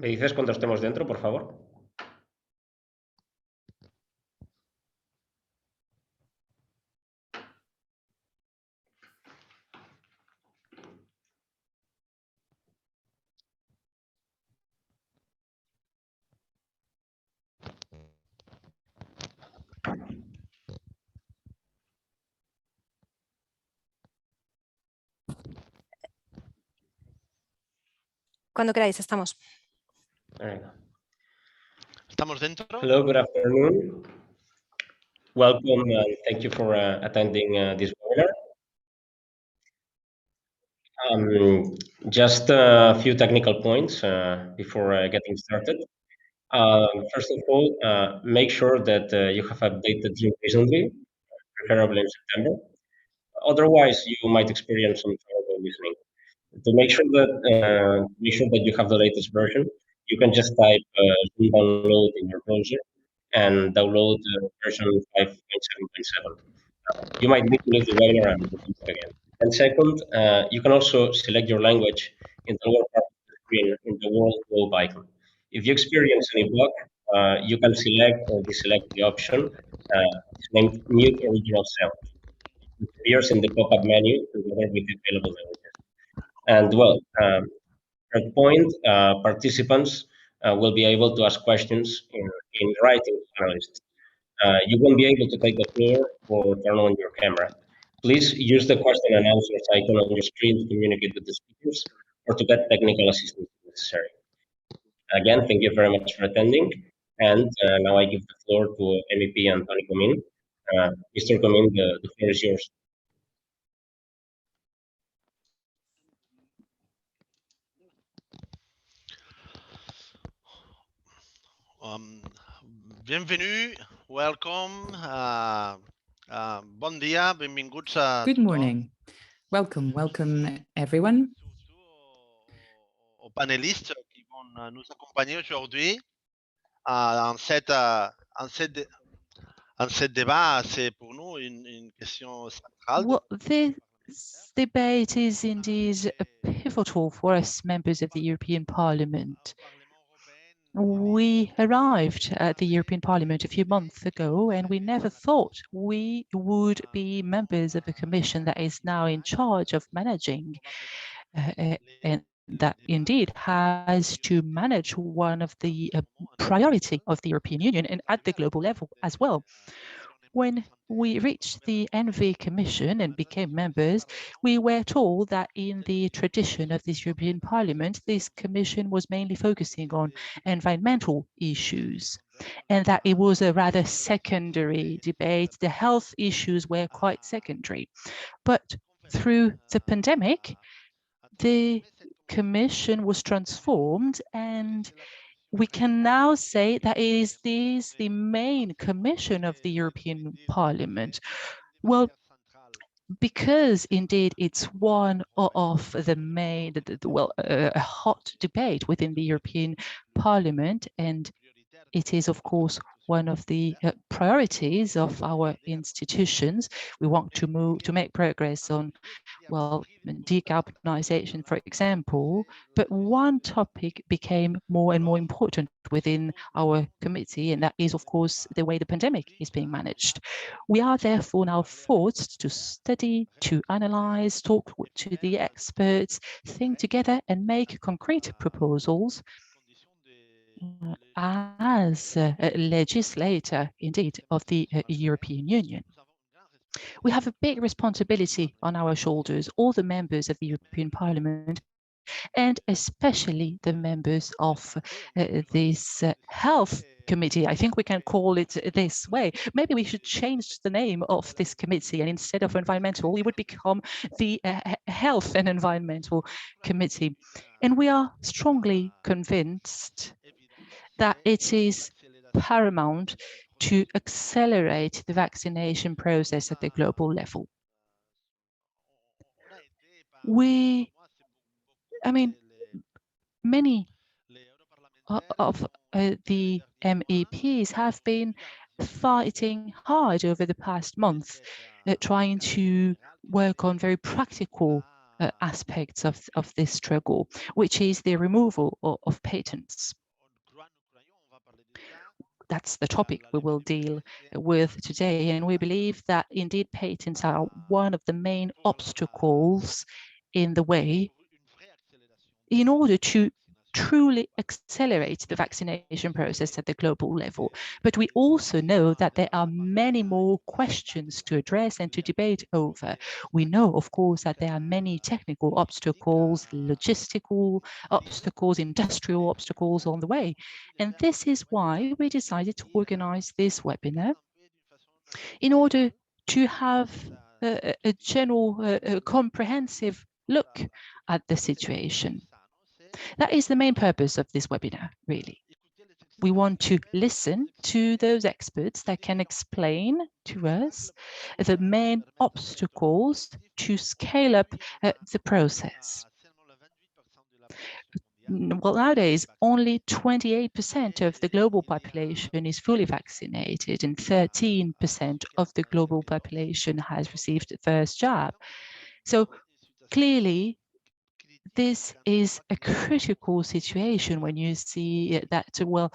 ¿Me dices cuando estemos dentro, por favor? Cuando queráis, estamos. ¿Estamos dentro? Hello, good afternoon. Welcome and thank you for attending this webinar. Just a few technical points before getting started. First of all, make sure that you have updated Zoom recently, preferably in September. Otherwise, you might experience some trouble listening. To make sure that you have the latest version, you can just type Zoom download in your browser and download version 5.7.7. You might need to leave the webinar and come back again. And second, you can also select your language in the lower part of the screen in the world globe icon. If you experience any bug, you can select or deselect the option. It's named Mute Original Sound. It appears in the pop-up menu together with the available languages. And well, third point, participants will be able to ask questions in writing to panelists. You won't be able to take the floor or turn on your camera. Please use the question and answers icon on your screen to communicate with the speakers or to get technical assistance if necessary. Again, thank you very much for attending. And now I give the floor to MEP Antonio Comín. Mr. Comín, the floor is yours. Bienvenue, welcome, bon dia, benvinguts a Good morning. Welcome, everyone. Aux panélistes qui vont nous accompagner aujourd'hui en cet débat. C'est pour nous une question centrale. Well, this debate is indeed pivotal for us members of the European Parliament. We arrived at the European Parliament a few months ago, and we never thought we would be members of a commission that is now in charge of managing and that indeed has to manage one of the priority of the European Union and at the global level as well. When we reached the ENVI Commission and became members, we were told that in the tradition of this European Parliament, this commission was mainly focusing on environmental issues and that it was a rather secondary debate. The health issues were quite secondary. But through the pandemic, the commission was transformed, and we can now say that it is the main commission of the European Parliament. Well, because indeed it's one of the main, a hot debate within the European Parliament, and it is, of course, one of the priorities of our institutions. We want to make progress on, well, decarbonization, for example, but one topic became more and more important within our committee, and that is, of course, the way the pandemic is being managed. We are therefore now forced to study, to analyze, talk to the experts, think together and make concrete proposals as a legislator, indeed, of the European Union. We have a big responsibility on our shoulders, all the members of the European Parliament, and especially the members of this health committee. I think we can call it this way. Maybe we should change the name of this committee, and instead of environmental, it would become the Health and Environmental Committee. And we are strongly convinced that it is paramount to accelerate the vaccination process at the global level. Many of the MEPs have been fighting hard over the past month, trying to work on very practical aspects of this struggle, which is the removal of patents. That's the topic we will deal with today, and we believe that indeed patents are one of the main obstacles in the way in order to truly accelerate the vaccination process at the global level. But we also know that there are many more questions to address and to debate over. We know, of course, that there are many technical obstacles, logistical obstacles, industrial obstacles on the way. And this is why we decided to organize this webinar in order to have a general, comprehensive look at the situation. That is the main purpose of this webinar, really. We want to listen to those experts that can explain to us the main obstacles to scale up the process. Well, nowadays, only 28% of the global population is fully vaccinated, and 13% of the global population has received the first jab. So clearly, this is a critical situation when you see that, a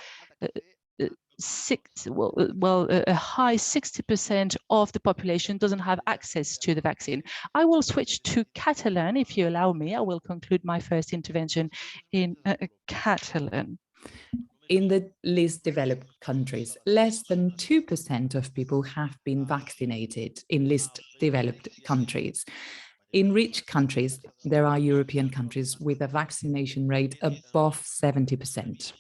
high 60% of the population doesn't have access to the vaccine. I will switch to Catalan, if you allow me. I will conclude my first intervention in Catalan. In the least developed countries, less than 2% of people have been vaccinated in least developed countries. In rich countries, there are European countries with a vaccination rate above 70%.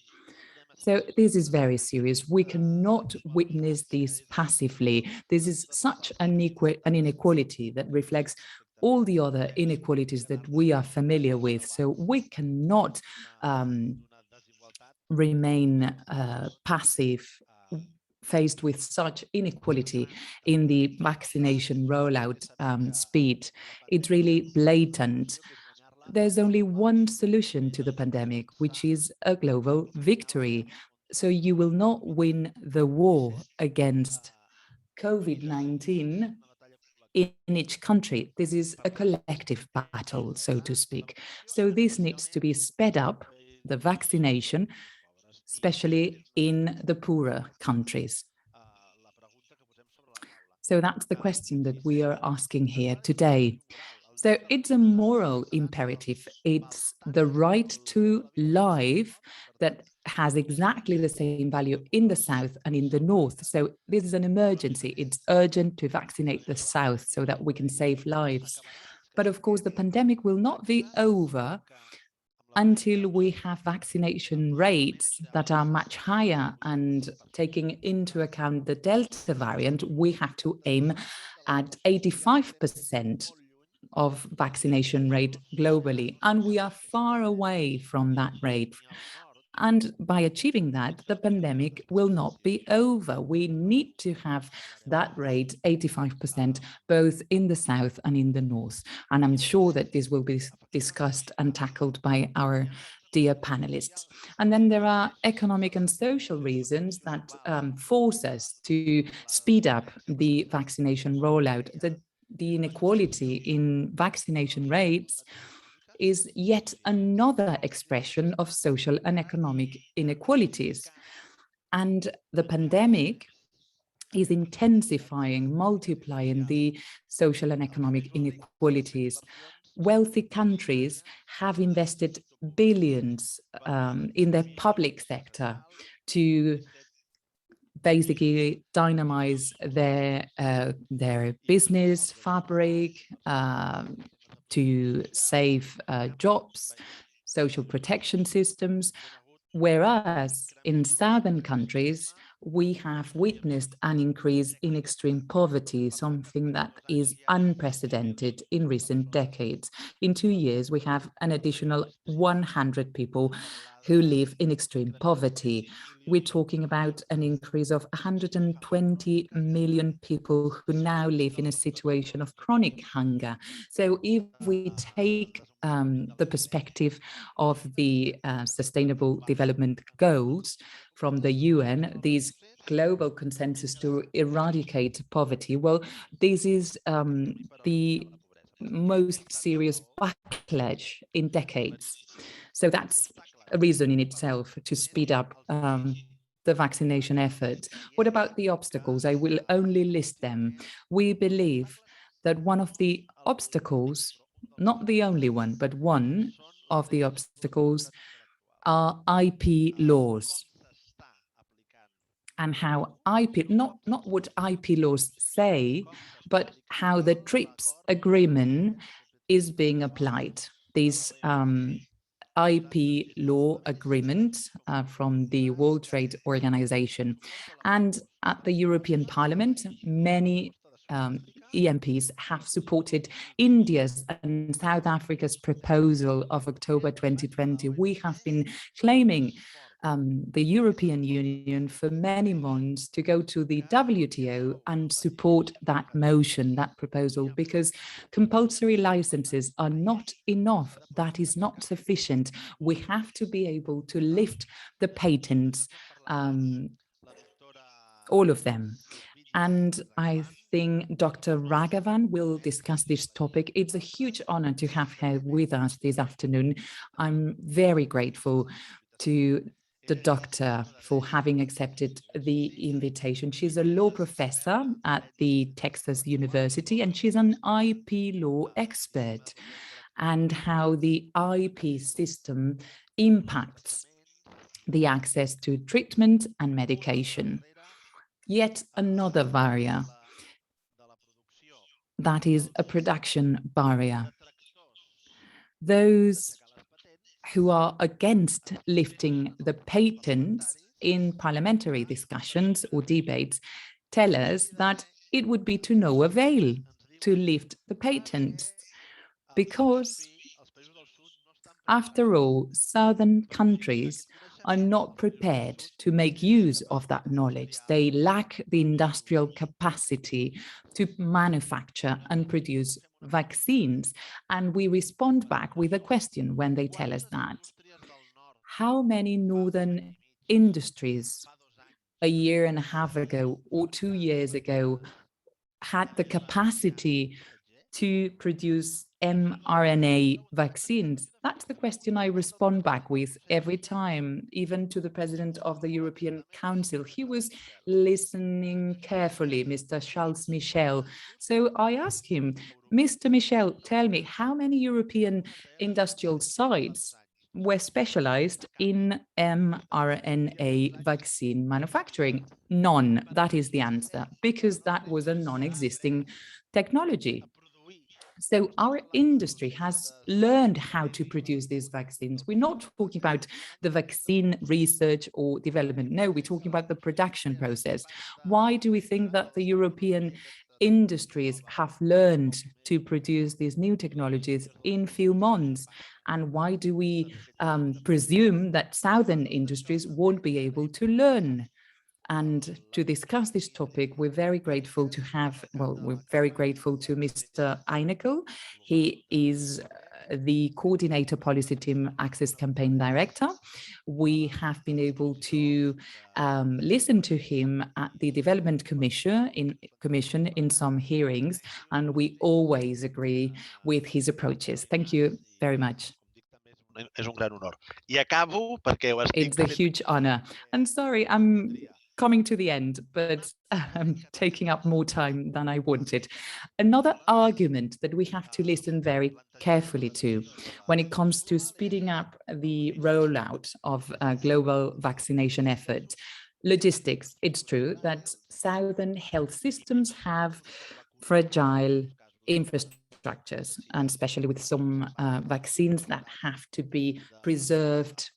So this is very serious. We cannot witness this passively. This is such an inequality that reflects all the other inequalities that we are familiar with. So we cannot remain passive faced with such inequality in the vaccination rollout speed. It's really blatant. There's only one solution to the pandemic, which is a global victory. So you will not win the war against COVID-19 in each country. This is a collective battle, so to speak. So this needs to be sped up, the vaccination, especially in the poorer countries. So that's the question that we are asking here today. So it's a moral imperative. It's the right to life that has exactly the same value in the South and in the North. So this is an emergency. It's urgent to vaccinate the South so that we can save lives. But of course, the pandemic will not be over until we have vaccination rates that are much higher, and taking into account the Delta variant, we have to aim at 85% of vaccination rate globally, and we are far away from that rate. And by achieving that, the pandemic will not be over. We need to have that rate 85%, both in the South and in the North. And I'm sure that this will be discussed and tackled by our dear panelists. And then there are economic and social reasons that force us to speed up the vaccination rollout. The inequality in vaccination rates is yet another expression of social and economic inequalities. And the pandemic is intensifying, multiplying the social and economic inequalities. Wealthy countries have invested billions in their public sector to basically dynamize their business fabric, to save jobs, social protection systems, whereas in southern countries, we have witnessed an increase in extreme poverty, something that is unprecedented in recent decades. In 2 years, we have an additional 100 people who live in extreme poverty. We're talking about an increase of 120 million people who now live in a situation of chronic hunger. So if we take the perspective of the Sustainable Development Goals from the UN, these global consensus to eradicate poverty, well, this is the most serious backlash in decades. So that's a reason in itself to speed up the vaccination effort. What about the obstacles? I will only list them. We believe that one of the obstacles, not the only one, but one of the obstacles are IP laws and how IP, not what IP laws say, but how the TRIPS agreement is being applied. These IP law agreement from the World Trade Organization. And at the European Parliament, many EMPs have supported India's and South Africa's proposal of October 2020. We have been claiming the European Union for many months to go to the WTO and support that motion, that proposal, because compulsory licenses are not enough. That is not sufficient. We have to be able to lift the patents, all of them. And I think Dr. Raghavan will discuss this topic. It's a huge honor to have her with us this afternoon. I'm very grateful to the doctor for having accepted the invitation. She's a law professor at the Texas University, and she's an IP law expert, and how the IP system impacts the access to treatment and medication. Yet another barrier, that is a production barrier. Those who are against lifting the patents in parliamentary discussions or debates tell us that it would be to no avail to lift the patents, because after all, southern countries are not prepared to make use of that knowledge. They lack the industrial capacity to manufacture and produce vaccines. And we respond back with a question when they tell us that. How many northern industries a year and a half ago or 2 years ago had the capacity to produce mRNA vaccines? That's the question I respond back with every time, even to the president of the European Council. He was listening carefully, Mr. Charles Michel. So I asked him, Mr. Michel, tell me, how many European industrial sites were specialized in mRNA vaccine manufacturing? None. That is the answer, because that was a non-existing technology. So our industry has learned how to produce these vaccines. We're not talking about the vaccine research or development. No, we're talking about the production process. Why do we think that the European industries have learned to produce these new technologies in few months? And why do we presume that southern industries won't be able to learn? And to discuss this topic, we're very grateful to have, we're very grateful to Mr. Einekel. He is the Coordinator Policy Team Access Campaign Director. We have been able to listen to him at the Development Commission in some hearings, and we always agree with his approaches. Thank you very much. És un gran honor. I acabo perquè ho estic... It's a huge honor. And sorry, I'm coming to the end, but I'm taking up more time than I wanted. Another argument that we have to listen very carefully to when it comes to speeding up the rollout of global vaccination efforts. Logistics. It's true that southern health systems have fragile infrastructures, and especially with some vaccines that have to be preserved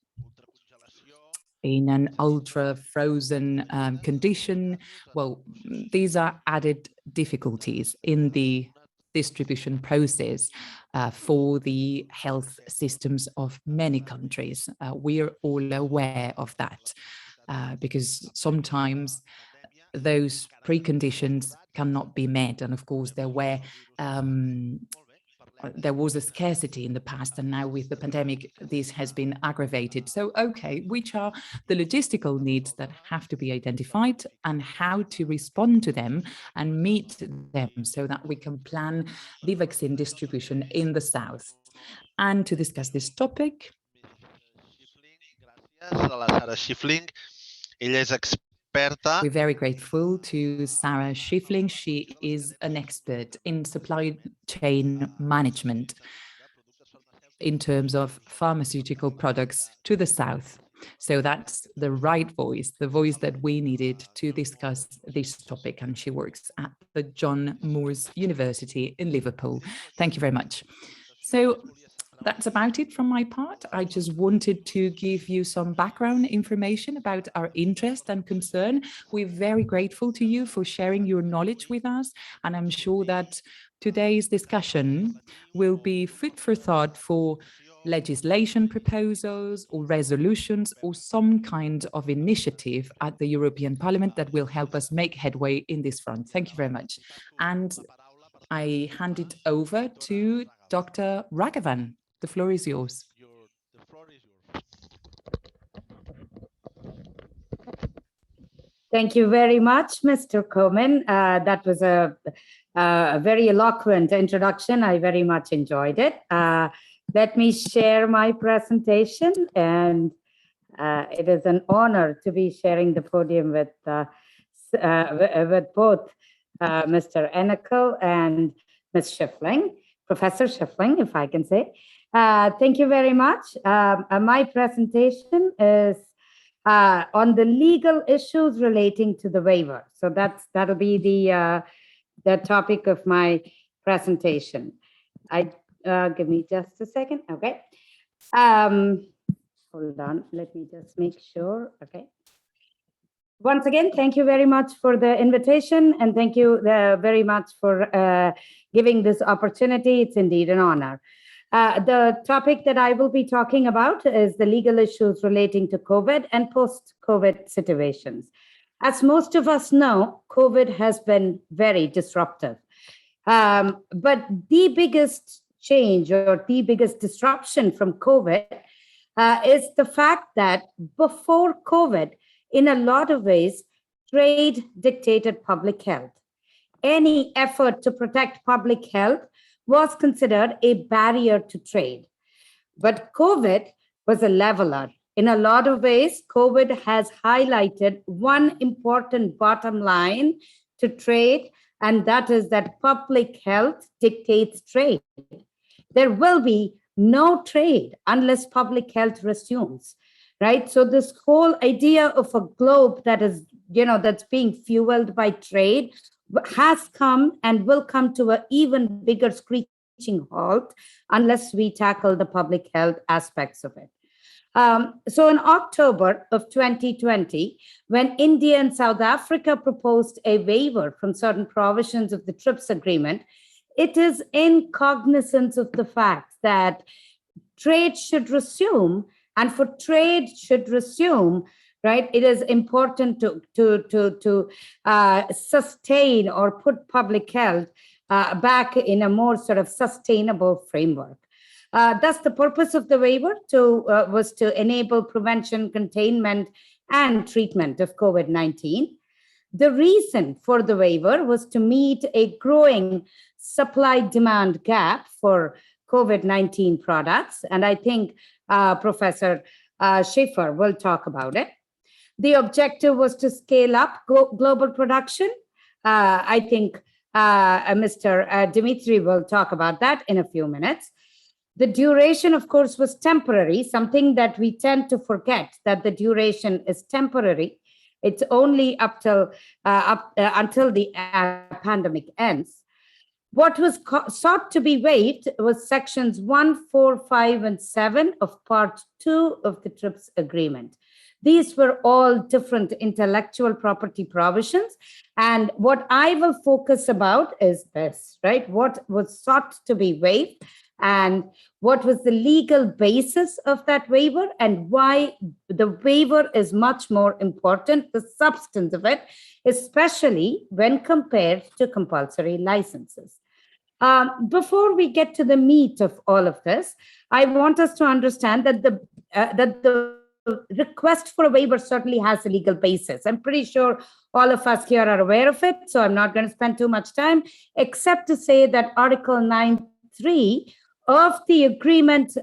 in an ultra frozen condition. Well, these are added difficulties in the distribution process for the health systems of many countries. We're all aware of that because sometimes those preconditions cannot be met. And of course, there were there was a scarcity in the past, and now with the pandemic, this has been aggravated. So, okay, which are the logistical needs that have to be identified and how to respond to them and meet them so that we can plan the vaccine distribution in the South? And to discuss this topic, gràcies a la Sara Schifling. Ella és experta. we're very grateful to Sarah Schifling. She is an expert in supply chain management in terms of pharmaceutical products to the South. So that's the right voice, the voice that we needed to discuss this topic. And she works at the John Moores University in Liverpool. Thank you very much. So that's about it from my part. I just wanted to give you some background information about our interest and concern. We're very grateful to you for sharing your knowledge with us. And I'm sure that today's discussion will be food for thought for legislation proposals or resolutions or some kind of initiative at the European Parliament that will help us make headway in this front. Thank you very much. And I hand it over to Dr. Raghavan. The floor is yours. Thank you very much, Mr. Komen. That was a very eloquent introduction. I very much enjoyed it. Let me share my presentation, and it is an honor to be sharing the podium with both Mr. Ennekel and Ms. Schifling, Professor Schifling, if I can say. Thank you very much. My presentation is on the legal issues relating to the waiver. So that'll be the topic of my presentation. Give me just a second. Okay. Hold on. Let me just make sure. Okay. Once again, thank you very much for the invitation, and thank you very much for giving this opportunity. It's indeed an honor. The topic that I will be talking about is the legal issues relating to COVID and post-COVID situations. As most of us know, COVID has been very disruptive. But the biggest change or the biggest disruption from COVID is the fact that before COVID, in a lot of ways, trade dictated public health. Any effort to protect public health was considered a barrier to trade. But COVID was a leveler. In a lot of ways, COVID has highlighted one important bottom line to trade, and that is that public health dictates trade. There will be no trade unless public health resumes, right? So this whole idea of a globe that is, that's being fueled by trade has come and will come to an even bigger screeching halt unless we tackle the public health aspects of it. So in October of 2020, when India and South Africa proposed a waiver from certain provisions of the TRIPS agreement, it is in cognizance of the fact that trade should resume, and for trade should resume, right, it is important to sustain or put public health back in a more sort of sustainable framework. Thus, the purpose of the waiver was to enable prevention, containment, and treatment of COVID-19. The reason for the waiver was to meet a growing supply-demand gap for COVID-19 products, and I think Professor Schaefer will talk about it. The objective was to scale up global production. I think Mr. Dimitri will talk about that in a few minutes. The duration, of course, was temporary, something that we tend to forget, that the duration is temporary. It's only until the pandemic ends. What was sought to be waived was sections 1, 4, 5, and 7 of part 2 of the TRIPS agreement. These were all different intellectual property provisions. And what I will focus about is this, right? What was sought to be waived and what was the legal basis of that waiver and why the waiver is much more important, the substance of it, especially when compared to compulsory licenses. Before we get to the meat of all of this, I want us to understand that the request for a waiver certainly has a legal basis. I'm pretty sure all of us here are aware of it, so I'm not going to spend too much time, except to say that Article 9.3 of the agreement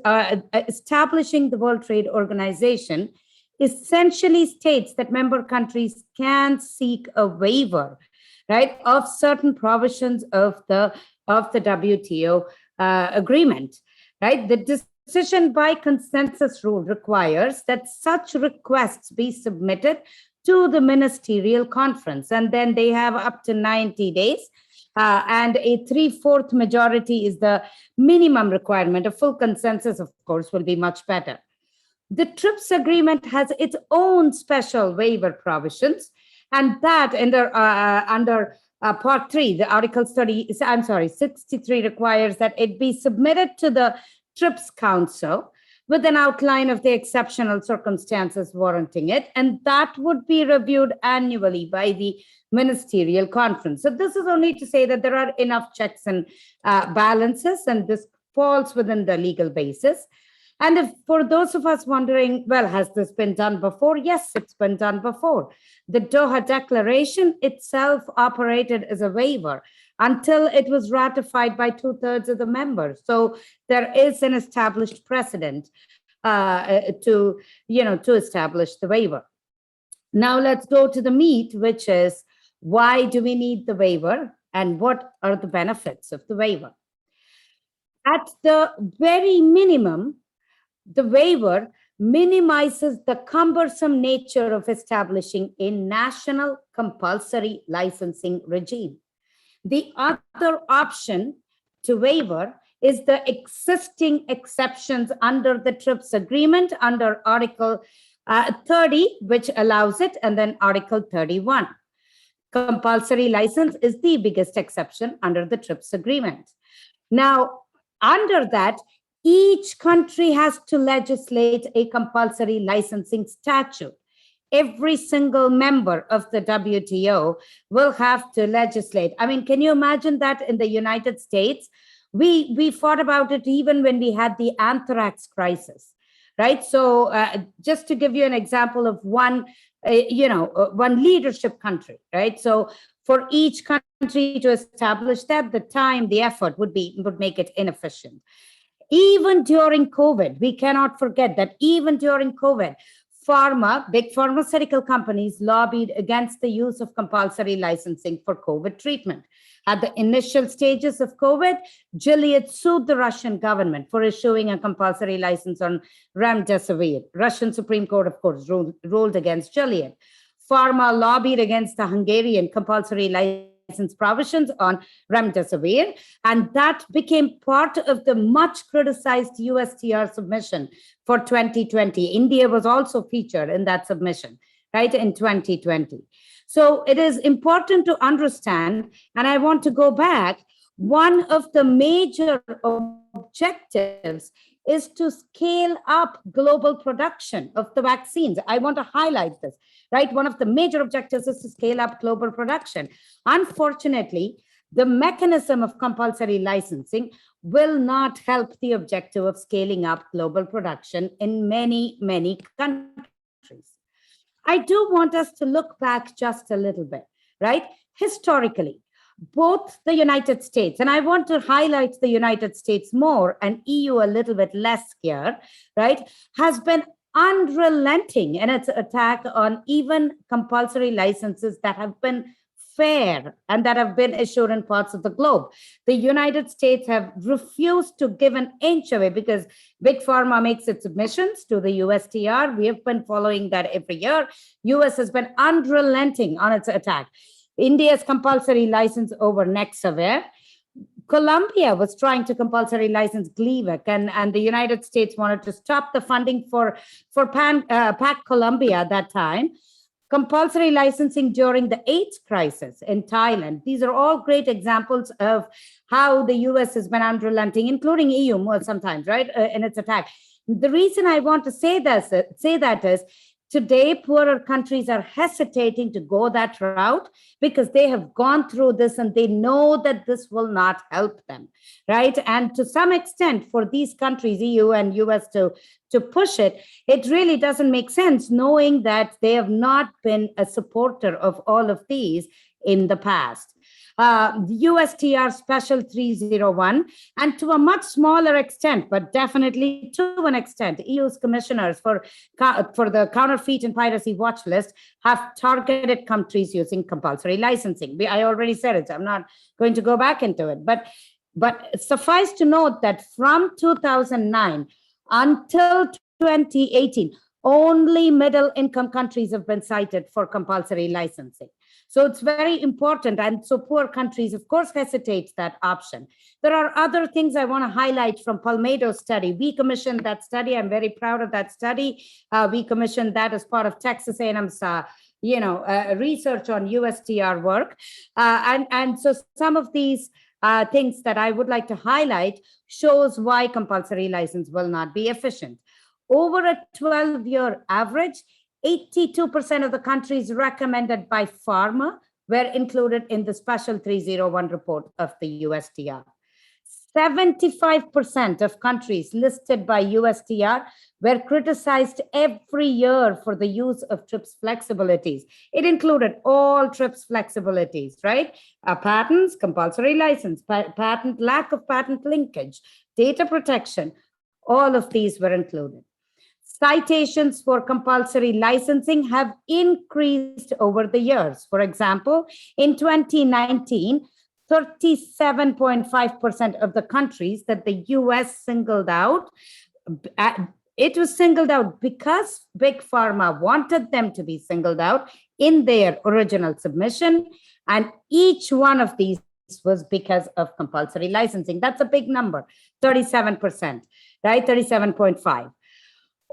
establishing the World Trade Organization essentially states that member countries can seek a waiver, right, of certain provisions of the WTO agreement, right? The decision by consensus rule requires that such requests be submitted to the ministerial conference, and then they have up to 90 days. And a 3/4 majority is the minimum requirement. A full consensus, of course, will be much better. The TRIPS agreement has its own special waiver provisions, and that under Part 3, the Article 63 requires that it be submitted to the TRIPS Council with an outline of the exceptional circumstances warranting it, and that would be reviewed annually by the ministerial conference. So this is only to say that there are enough checks and balances, and this falls within the legal basis. And if for those of us wondering, well, has this been done before? Yes, it's been done before. The Doha Declaration itself operated as a waiver until it was ratified by 2/3 of the members. So there is an established precedent to establish the waiver. Now let's go to the meat, which is, why do we need the waiver and what are the benefits of the waiver? At the very minimum, the waiver minimizes the cumbersome nature of establishing a national compulsory licensing regime. The other option to waiver is the existing exceptions under the TRIPS agreement under Article 30, which allows it, and then Article 31. Compulsory license is the biggest exception under the TRIPS agreement. Now, under that, each country has to legislate a compulsory licensing statute. Every single member of the WTO will have to legislate. I mean, can you imagine that in the United States? We fought about it even when we had the anthrax crisis, right? So just to give you an example of one leadership country, right? So for each country to establish that, the time, the effort would make it inefficient. Even during COVID, we cannot forget that even during COVID, big pharmaceutical companies lobbied against the use of compulsory licensing for COVID treatment. At the initial stages of COVID, Gilead sued the Russian government for issuing a compulsory license on remdesivir. Russian Supreme Court, of course, ruled against Gilead. Pharma lobbied against the Hungarian compulsory license provisions on remdesivir, and that became part of the much criticized USTR submission for 2020. India was also featured in that submission, right, in 2020. So it is important to understand, and I want to go back, one of the major objectives is to scale up global production of the vaccines. I want to highlight this, right? One of the major objectives is to scale up global production. Unfortunately, the mechanism of compulsory licensing will not help the objective of scaling up global production in many, many countries. I do want us to look back just a little bit, right? Historically, both the United States, and I want to highlight the United States more and EU a little bit less here, right, has been unrelenting in its attack on even compulsory licenses that have been fair and that have been issued in parts of the globe. The United States have refused to give an inch away because Big Pharma makes its submissions to the USTR. We have been following that every year. US has been unrelenting on its attack. India's compulsory license over Nexavir. Colombia was trying to compulsory license Gleevec, and the United States wanted to stop the funding for PAC Colombia at that time. Compulsory licensing during the AIDS crisis in Thailand. These are all great examples of how the US has been unrelenting, including EU more sometimes, right, in its attack. The reason I want to say that is Today, poorer countries are hesitating to go that route because they have gone through this and they know that this will not help them, right? And to some extent, for these countries, EU and US, to push it, it really doesn't make sense knowing that they have not been a supporter of all of these in the past. The USTR Special 301, and to a much smaller extent, but definitely to an extent, EU's commissioners for the counterfeit and piracy watch list have targeted countries using compulsory licensing. I already said it, so I'm not going to go back into it. But suffice to note that from 2009 until 2018, only middle-income countries have been cited for compulsory licensing. So it's very important. And so poor countries, of course, hesitate that option. There are other things I want to highlight from Palmado's study. We commissioned that study. I'm very proud of that study. We commissioned that as part of Texas A&M's research on USTR work. And so some of these things that I would like to highlight shows why compulsory license will not be efficient. Over a 12-year average, 82% of the countries recommended by pharma were included in the Special 301 report of the USTR. 75% of countries listed by USTR were criticized every year for the use of TRIPS flexibilities. It included all TRIPS flexibilities, right? Patents, compulsory license, patent, lack of patent linkage, data protection, all of these were included. Citations for compulsory licensing have increased over the years. For example, in 2019, 37.5% of the countries that the US singled out, it was singled out because Big Pharma wanted them to be singled out in their original submission, and each one of these was because of compulsory licensing. That's a big number, 37%, right? 37.5.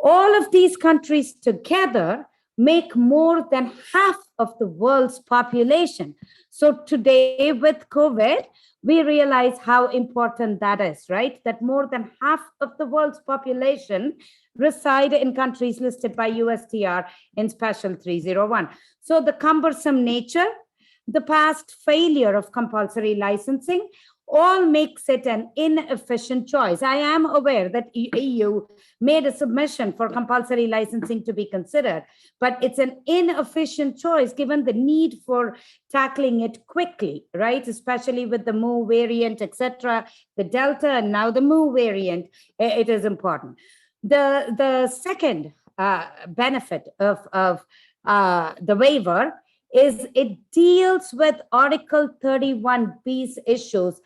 All of these countries together make more than half of the world's population. So today with COVID, we realize how important that is, right? That more than half of the world's population reside in countries listed by USTR in Special 301. So the cumbersome nature, the past failure of compulsory licensing, all makes it an inefficient choice. I am aware that EU made a submission for compulsory licensing to be considered, but it's an inefficient choice given the need for tackling it quickly, right? Especially with the Mu variant, etc., the Delta, and now the Mu variant, it is important. The second benefit of the waiver is it deals with Article 31B's issues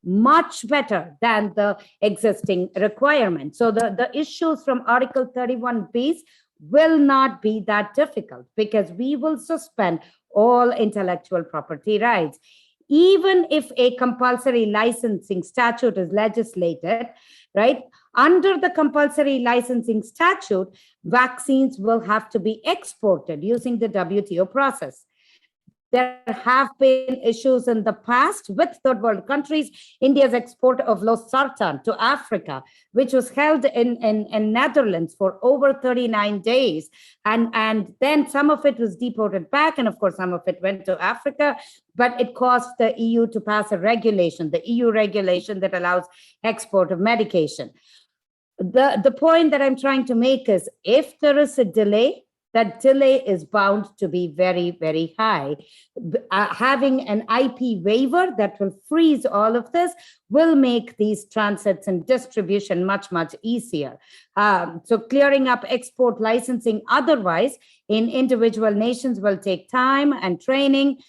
much better than the existing requirement. So the issues from Article 31B's will not be that difficult because we will suspend all intellectual property rights. Even if a compulsory licensing statute is legislated, right, under the compulsory licensing statute, vaccines will have to be exported using the WTO process. There have been issues in the past with third world countries. India's export of losartan to Africa, which was held in Netherlands for over 39 days. And then some of it was deported back. And of course, some of it went to Africa. But it caused the EU to pass a regulation, the EU regulation that allows export of medication. The point that I'm trying to make is if there is a delay, that delay is bound to be very, very high. Having an IP waiver that will freeze all of this will make these transits and distribution much, much easier. So clearing up export licensing otherwise in individual nations will take time and training.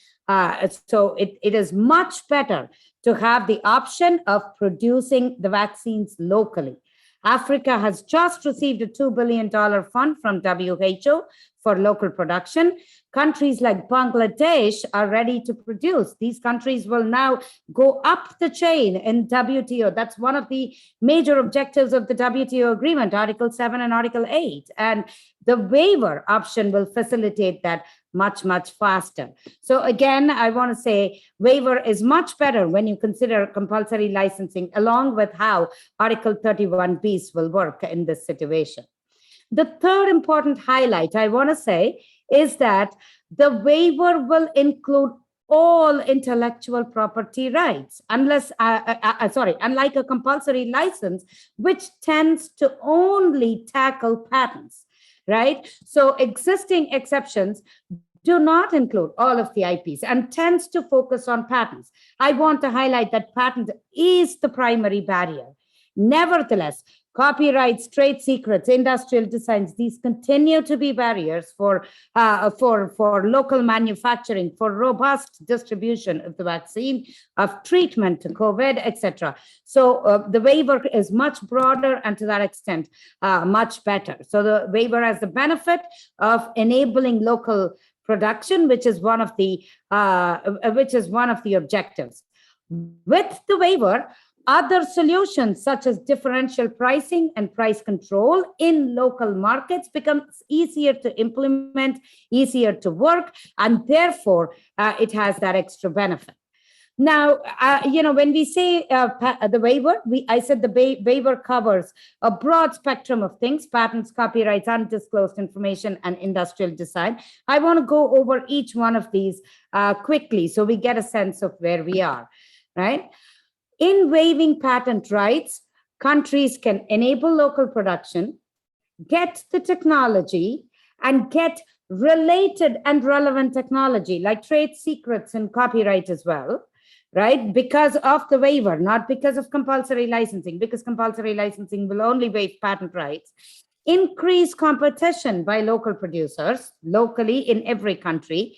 So it is much better to have the option of producing the vaccines locally. Africa has just received a $2 billion fund from WHO for local production. Countries like Bangladesh are ready to produce. These countries will now go up the chain in WTO. That's one of the major objectives of the WTO agreement, Article 7 and Article 8. And the waiver option will facilitate that much, much faster. So again, I want to say waiver is much better when you consider compulsory licensing along with how Article 31Bs will work in this situation. The third important highlight I want to say is that the waiver will include all intellectual property rights, unlike a compulsory license, which tends to only tackle patents, right? So existing exceptions do not include all of the IPs and tends to focus on patents. I want to highlight that patent is the primary barrier. Nevertheless, copyrights, trade secrets, industrial designs, these continue to be barriers for local manufacturing, for robust distribution of the vaccine, of treatment to COVID, etc. So the waiver is much broader and to that extent, much better. So the waiver has the benefit of enabling local production, which is one of the objectives. With the waiver, other solutions such as differential pricing and price control in local markets becomes easier to implement, easier to work, and therefore it has that extra benefit. Now, when we say the waiver, I said the waiver covers a broad spectrum of things: patents, copyrights, undisclosed information, and industrial design. I want to go over each one of these quickly so we get a sense of where we are, right? In waiving patent rights, countries can enable local production, get the technology, and get related and relevant technology like trade secrets and copyright as well, right? Because of the waiver, not because of compulsory licensing, because compulsory licensing will only waive patent rights. Increase competition by local producers locally in every country,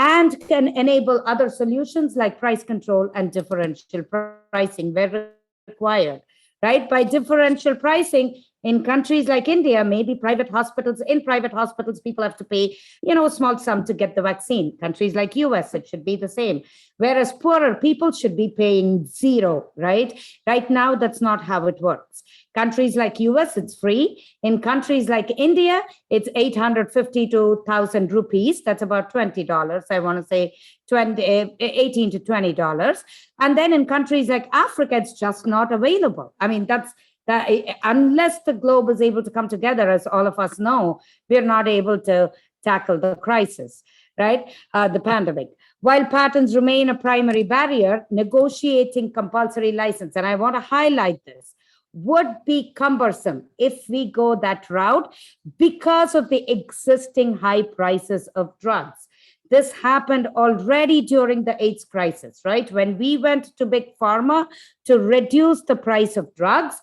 and can enable other solutions like price control and differential pricing where required, right? By differential pricing, in countries like India, maybe in private hospitals, people have to pay, a small sum to get the vaccine. Countries like US, it should be the same. Whereas poorer people should be paying zero, right? Right now, that's not how it works. Countries like US, it's free. In countries like India, it's 850 to 1,000 rupees. That's about $20. I want to say $18 to $20. And then in countries like Africa, it's just not available. I mean, unless the globe is able to come together, as all of us know, we're not able to tackle the crisis, right? The pandemic. While patents remain a primary barrier, negotiating compulsory license, and I want to highlight this, would be cumbersome if we go that route because of the existing high prices of drugs. This happened already during the AIDS crisis, right? When we went to Big Pharma to reduce the price of drugs,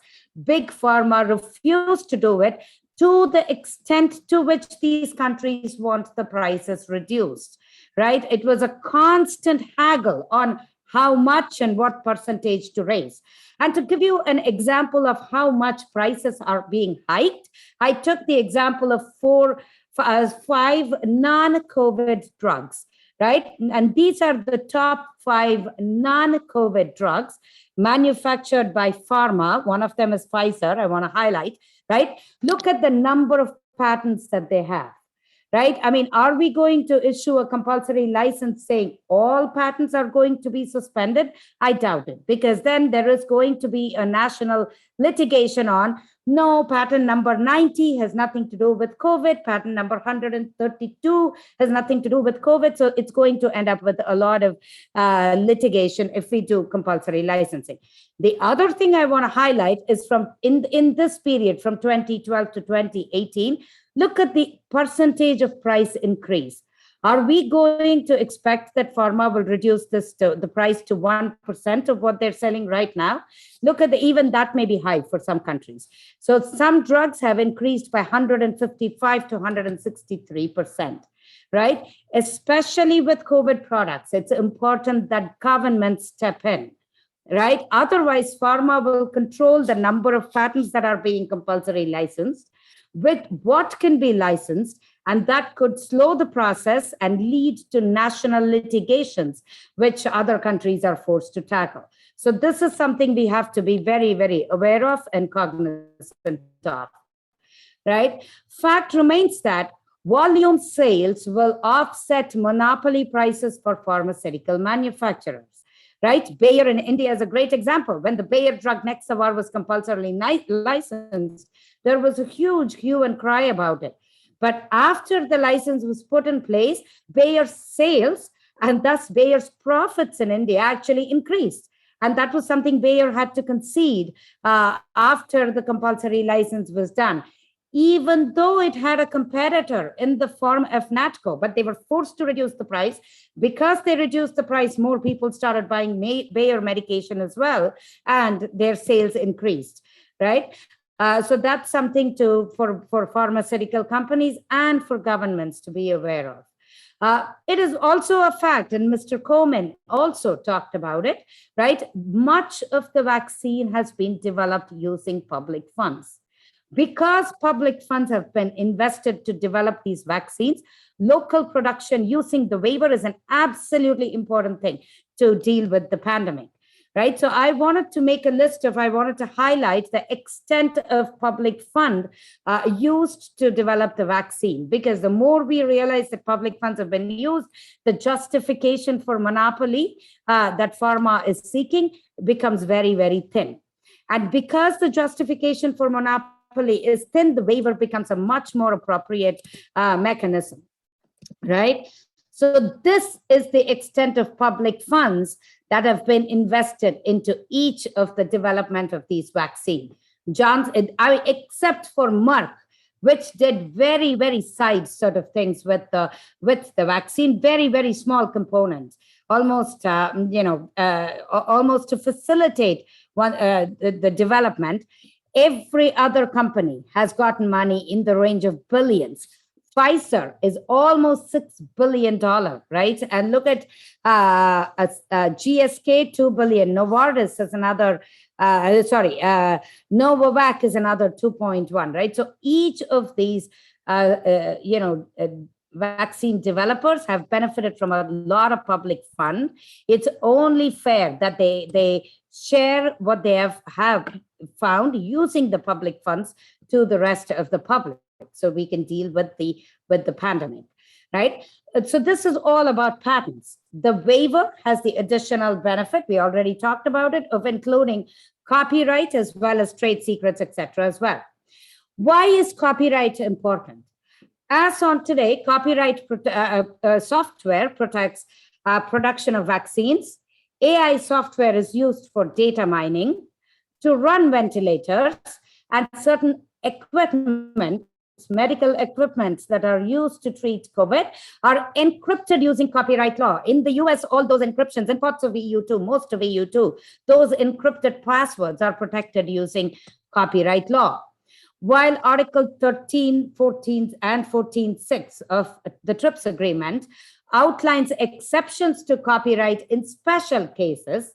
Big Pharma refused to do it to the extent to which these countries want the prices reduced, right? It was a constant haggle on how much and what percentage to raise. And to give you an example of how much prices are being hiked, I took the example of 5 non-COVID drugs, right? And these are the top 5 non-COVID drugs manufactured by pharma. One of them is Pfizer, I want to highlight, right? Look at the number of patents that they have, right? I mean, are we going to issue a compulsory license saying all patents are going to be suspended? I doubt it, because then there is going to be a national litigation on, no, patent number 90 has nothing to do with COVID, patent number 132 has nothing to do with COVID. So it's going to end up with a lot of litigation if we do compulsory licensing. The other thing I want to highlight is from in this period from 2012 to 2018, look at the percentage of price increase. Are we going to expect that pharma will reduce the price to 1% of what they're selling right now? Look at even that may be high for some countries. So some drugs have increased by 155 to 163%, right? Especially with COVID products, it's important that governments step in, right? Otherwise, pharma will control the number of patents that are being compulsory licensed, with what can be licensed, and that could slow the process and lead to national litigations, which other countries are forced to tackle. So this is something we have to be very, very aware of and cognizant of, right? Fact remains that volume sales will offset monopoly prices for pharmaceutical manufacturers. right? Bayer in India is a great example. When the Bayer drug Nexavar was compulsorily licensed, there was a huge hue and cry about it. But after the license was put in place, Bayer's sales and thus Bayer's profits in India actually increased. And that was something Bayer had to concede after the compulsory license was done, even though it had a competitor in the form of Natco, but they were forced to reduce the price. Because they reduced the price, more people started buying Bayer medication as well, and their sales increased, right? So that's something for pharmaceutical companies and for governments to be aware of. It is also a fact, and Mr. Coleman also talked about it, right? Much of the vaccine has been developed using public funds. Because public funds have been invested to develop these vaccines, local production using the waiver is an absolutely important thing to deal with the pandemic. Right. So I wanted to highlight the extent of public fund used to develop the vaccine, because the more we realize that public funds have been used, the justification for monopoly that pharma is seeking becomes very, very thin. And because the justification for monopoly is thin, the waiver becomes a much more appropriate mechanism. Right. So this is the extent of public funds that have been invested into each of the development of these vaccines. Except for Merck, which did very, very side sort of things with the vaccine, very, very small components, almost to facilitate the development. Every other company has gotten money in the range of billions. Pfizer is almost $6 billion, right? And look at GSK, $2 billion. Novartis is another, Novavax is another 2.1, right? So each of these, vaccine developers have benefited from a lot of public fund. It's only fair that they share what they have found using the public funds to the rest of the public, so we can deal with the pandemic, right? So this is all about patents. The waiver has the additional benefit, we already talked about it, of including copyright as well as trade secrets, etc. as well. Why is copyright important? As on today, copyright software protects production of vaccines. AI software is used for data mining, to run ventilators, and certain equipment, medical equipments that are used to treat COVID are encrypted using copyright law. In the US, all those encryptions, in parts of EU2, most of EU2, those encrypted passwords are protected using copyright law. While Article 13, 14, and 14.6 of the TRIPS agreement outlines exceptions to copyright in special cases,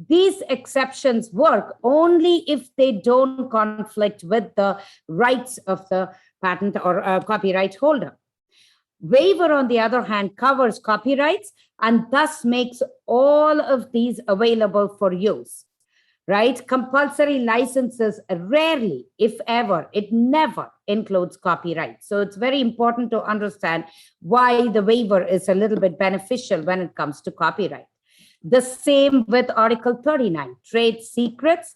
these exceptions work only if they don't conflict with the rights of the patent or copyright holder. Waiver, on the other hand, covers copyrights and thus makes all of these available for use. Right? Compulsory licenses rarely, if ever, it never includes copyright. So it's very important to understand why the waiver is a little bit beneficial when it comes to copyright. The same with Article 39, trade secrets,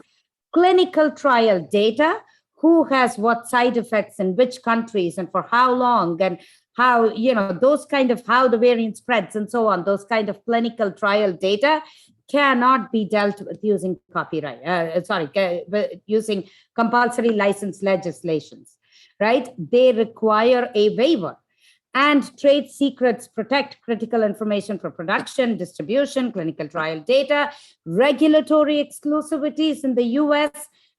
clinical trial data, who has what side effects in which countries and for how long, and how, those kind of how the variant spreads and so on, those kind of clinical trial data cannot be dealt with using using compulsory license legislations, right? They require a waiver. And trade secrets protect critical information for production, distribution, clinical trial data, regulatory exclusivities in the US,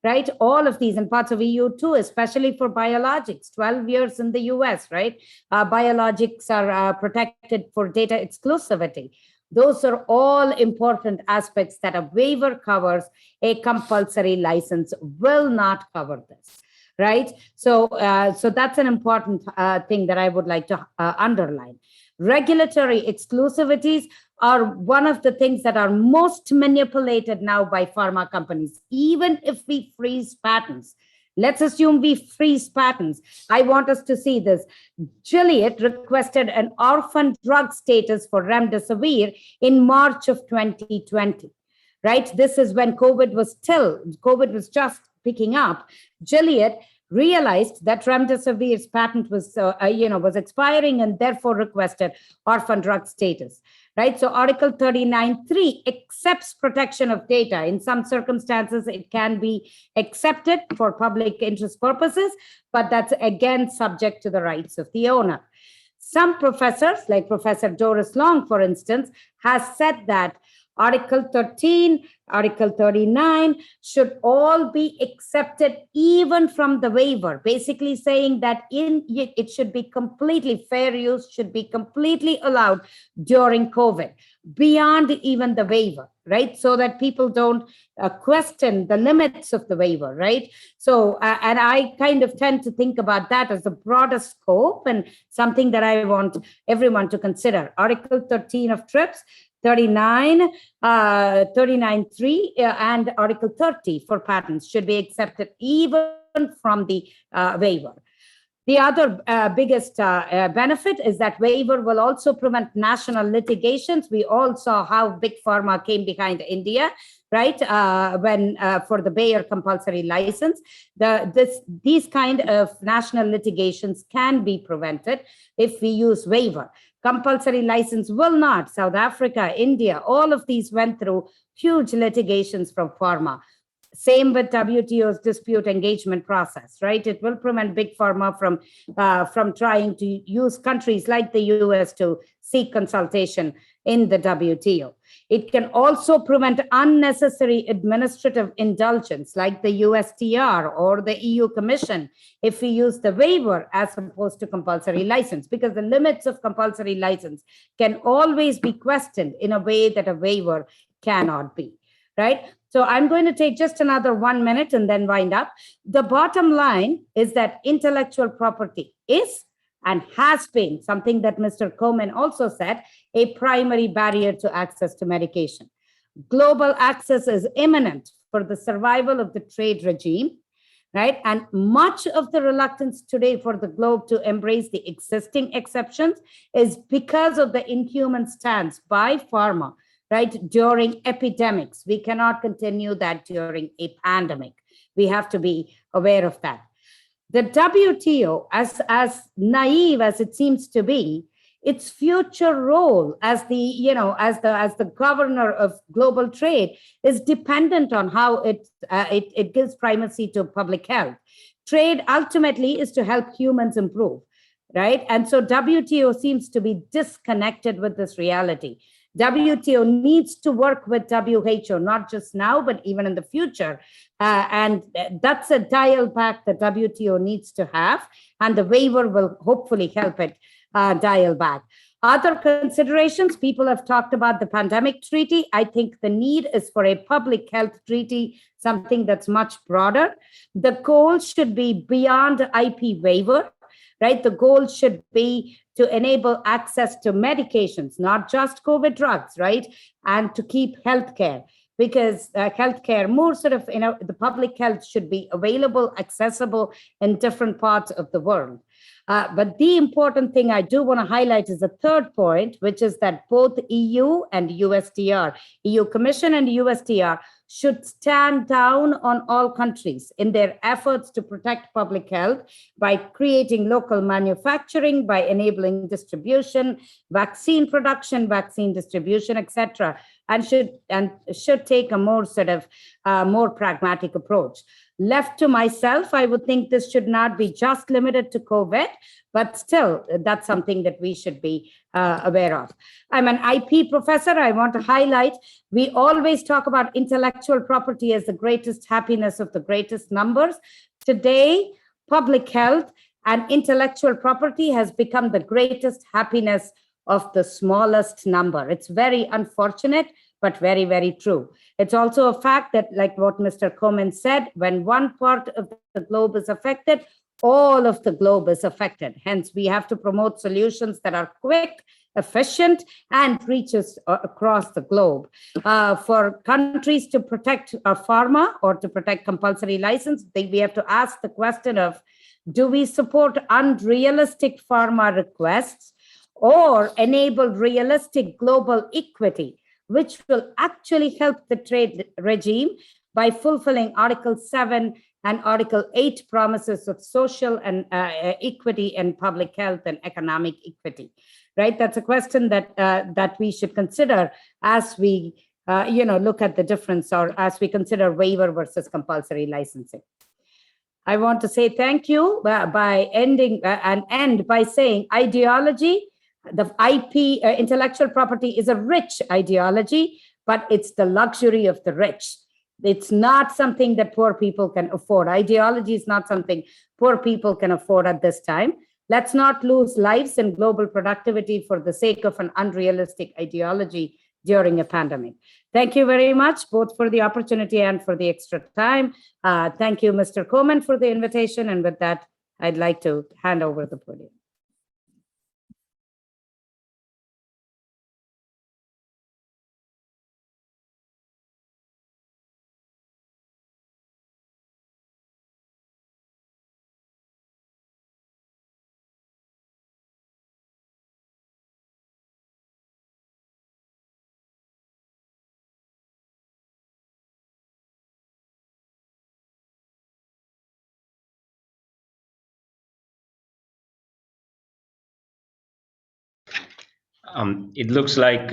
right? All of these in parts of EU2, especially for biologics, 12 years in the US, right? Biologics are protected for data exclusivity. Those are all important aspects that a waiver covers. A compulsory license will not cover this, right? So that's an important thing that I would like to underline. Regulatory exclusivities are one of the things that are most manipulated now by pharma companies. Even if we freeze patents, Let's assume we freeze patents. I want us to see this. Gilead requested an orphan drug status for remdesivir in March of 2020, right? This is when COVID was just picking up. Gilead realized that remdesivir's patent was expiring and therefore requested orphan drug status, right? So Article 39(3) accepts protection of data. In some circumstances, it can be accepted for public interest purposes, but that's again subject to the rights of the owner. Some professors, like Professor Doris Long, for instance, has said that Article 13, Article 39 should all be accepted even from the waiver, basically saying that it should be completely, fair use should be completely allowed during COVID, beyond even the waiver, right? So that people don't question the limits of the waiver, right? So, and I kind of tend to think about that as a broader scope and something that I want everyone to consider. Article 13 of TRIPS, 39, 39(3) and Article 30 for patents should be accepted even from the waiver. The other biggest benefit is that waiver will also prevent national litigations. We all saw how Big Pharma came behind India, right? When for the Bayer compulsory license, these kind of national litigations can be prevented if we use waiver. Compulsory license will not. South Africa, India, all of these went through huge litigations from pharma. Same with WTO's dispute engagement process, right? It will prevent Big Pharma from trying to use countries like the US to seek consultation in the WTO. It can also prevent unnecessary administrative indulgence like the USTR or the EU Commission if we use the waiver as opposed to compulsory license, because the limits of compulsory license can always be questioned in a way that a waiver cannot be, right? So I'm going to take just another 1 minute and then wind up. The bottom line is that intellectual property is and has been something that Mr. Komen also said, a primary barrier to access to medication. Global access is imminent for the survival of the trade regime, right? And much of the reluctance today for the globe to embrace the existing exceptions is because of the inhuman stance by pharma, right, during epidemics. We cannot continue that during a pandemic. We have to be aware of that. The WTO, as naive as it seems to be, its future role as the governor of global trade is dependent on how it gives primacy to public health. Trade ultimately is to help humans improve, right? And so WTO seems to be disconnected with this reality. WTO needs to work with WHO, not just now, but even in the future. And that's a dial back that WTO needs to have, and the waiver will hopefully help it dial back. Other considerations, people have talked about the pandemic treaty. I think the need is for a public health treaty, something that's much broader. The goal should be beyond IP waiver, right? The goal should be to enable access to medications, not just COVID drugs, right? And to keep healthcare, because healthcare, more sort of, the public health should be available, accessible in different parts of the world. But the important thing I do want to highlight is the third point, which is that both EU and USTR, EU Commission and USTR, should stand down on all countries in their efforts to protect public health by creating local manufacturing, by enabling distribution, vaccine production, vaccine distribution, etc., and should take a more sort of more pragmatic approach. Left to myself, I would think this should not be just limited to Covet, but still, that's something that we should be aware of. I'm an IP professor. I want to highlight, we always talk about intellectual property as the greatest happiness of the greatest numbers. Today, public health and intellectual property has become the greatest happiness of the smallest number. It's very unfortunate, but very, very true. It's also a fact that, like what Mr. Komen said, when one part of the globe is affected, all of the globe is affected. Hence, we have to promote solutions that are quick, efficient, and reaches across the globe. For countries to protect pharma or to protect compulsory license, we have to ask the question of, do we support unrealistic pharma requests or enable realistic global equity, which will actually help the trade regime by fulfilling Article 7 and Article 8 promises of social and equity and public health and economic equity, right? That's a question that we should consider as we look at the difference, or as we consider waiver versus compulsory licensing. I want to say thank you by ending and end by saying ideology, the IP, intellectual property is a rich ideology, but it's the luxury of the rich. It's not something that poor people can afford. Ideology is not something poor people can afford at this time. Let's not lose lives and global productivity for the sake of an unrealistic ideology during a pandemic. Thank you very much, both for the opportunity and for the extra time. Thank you, Mr. Coleman, for the invitation. And with that, I'd like to hand over the podium. It looks like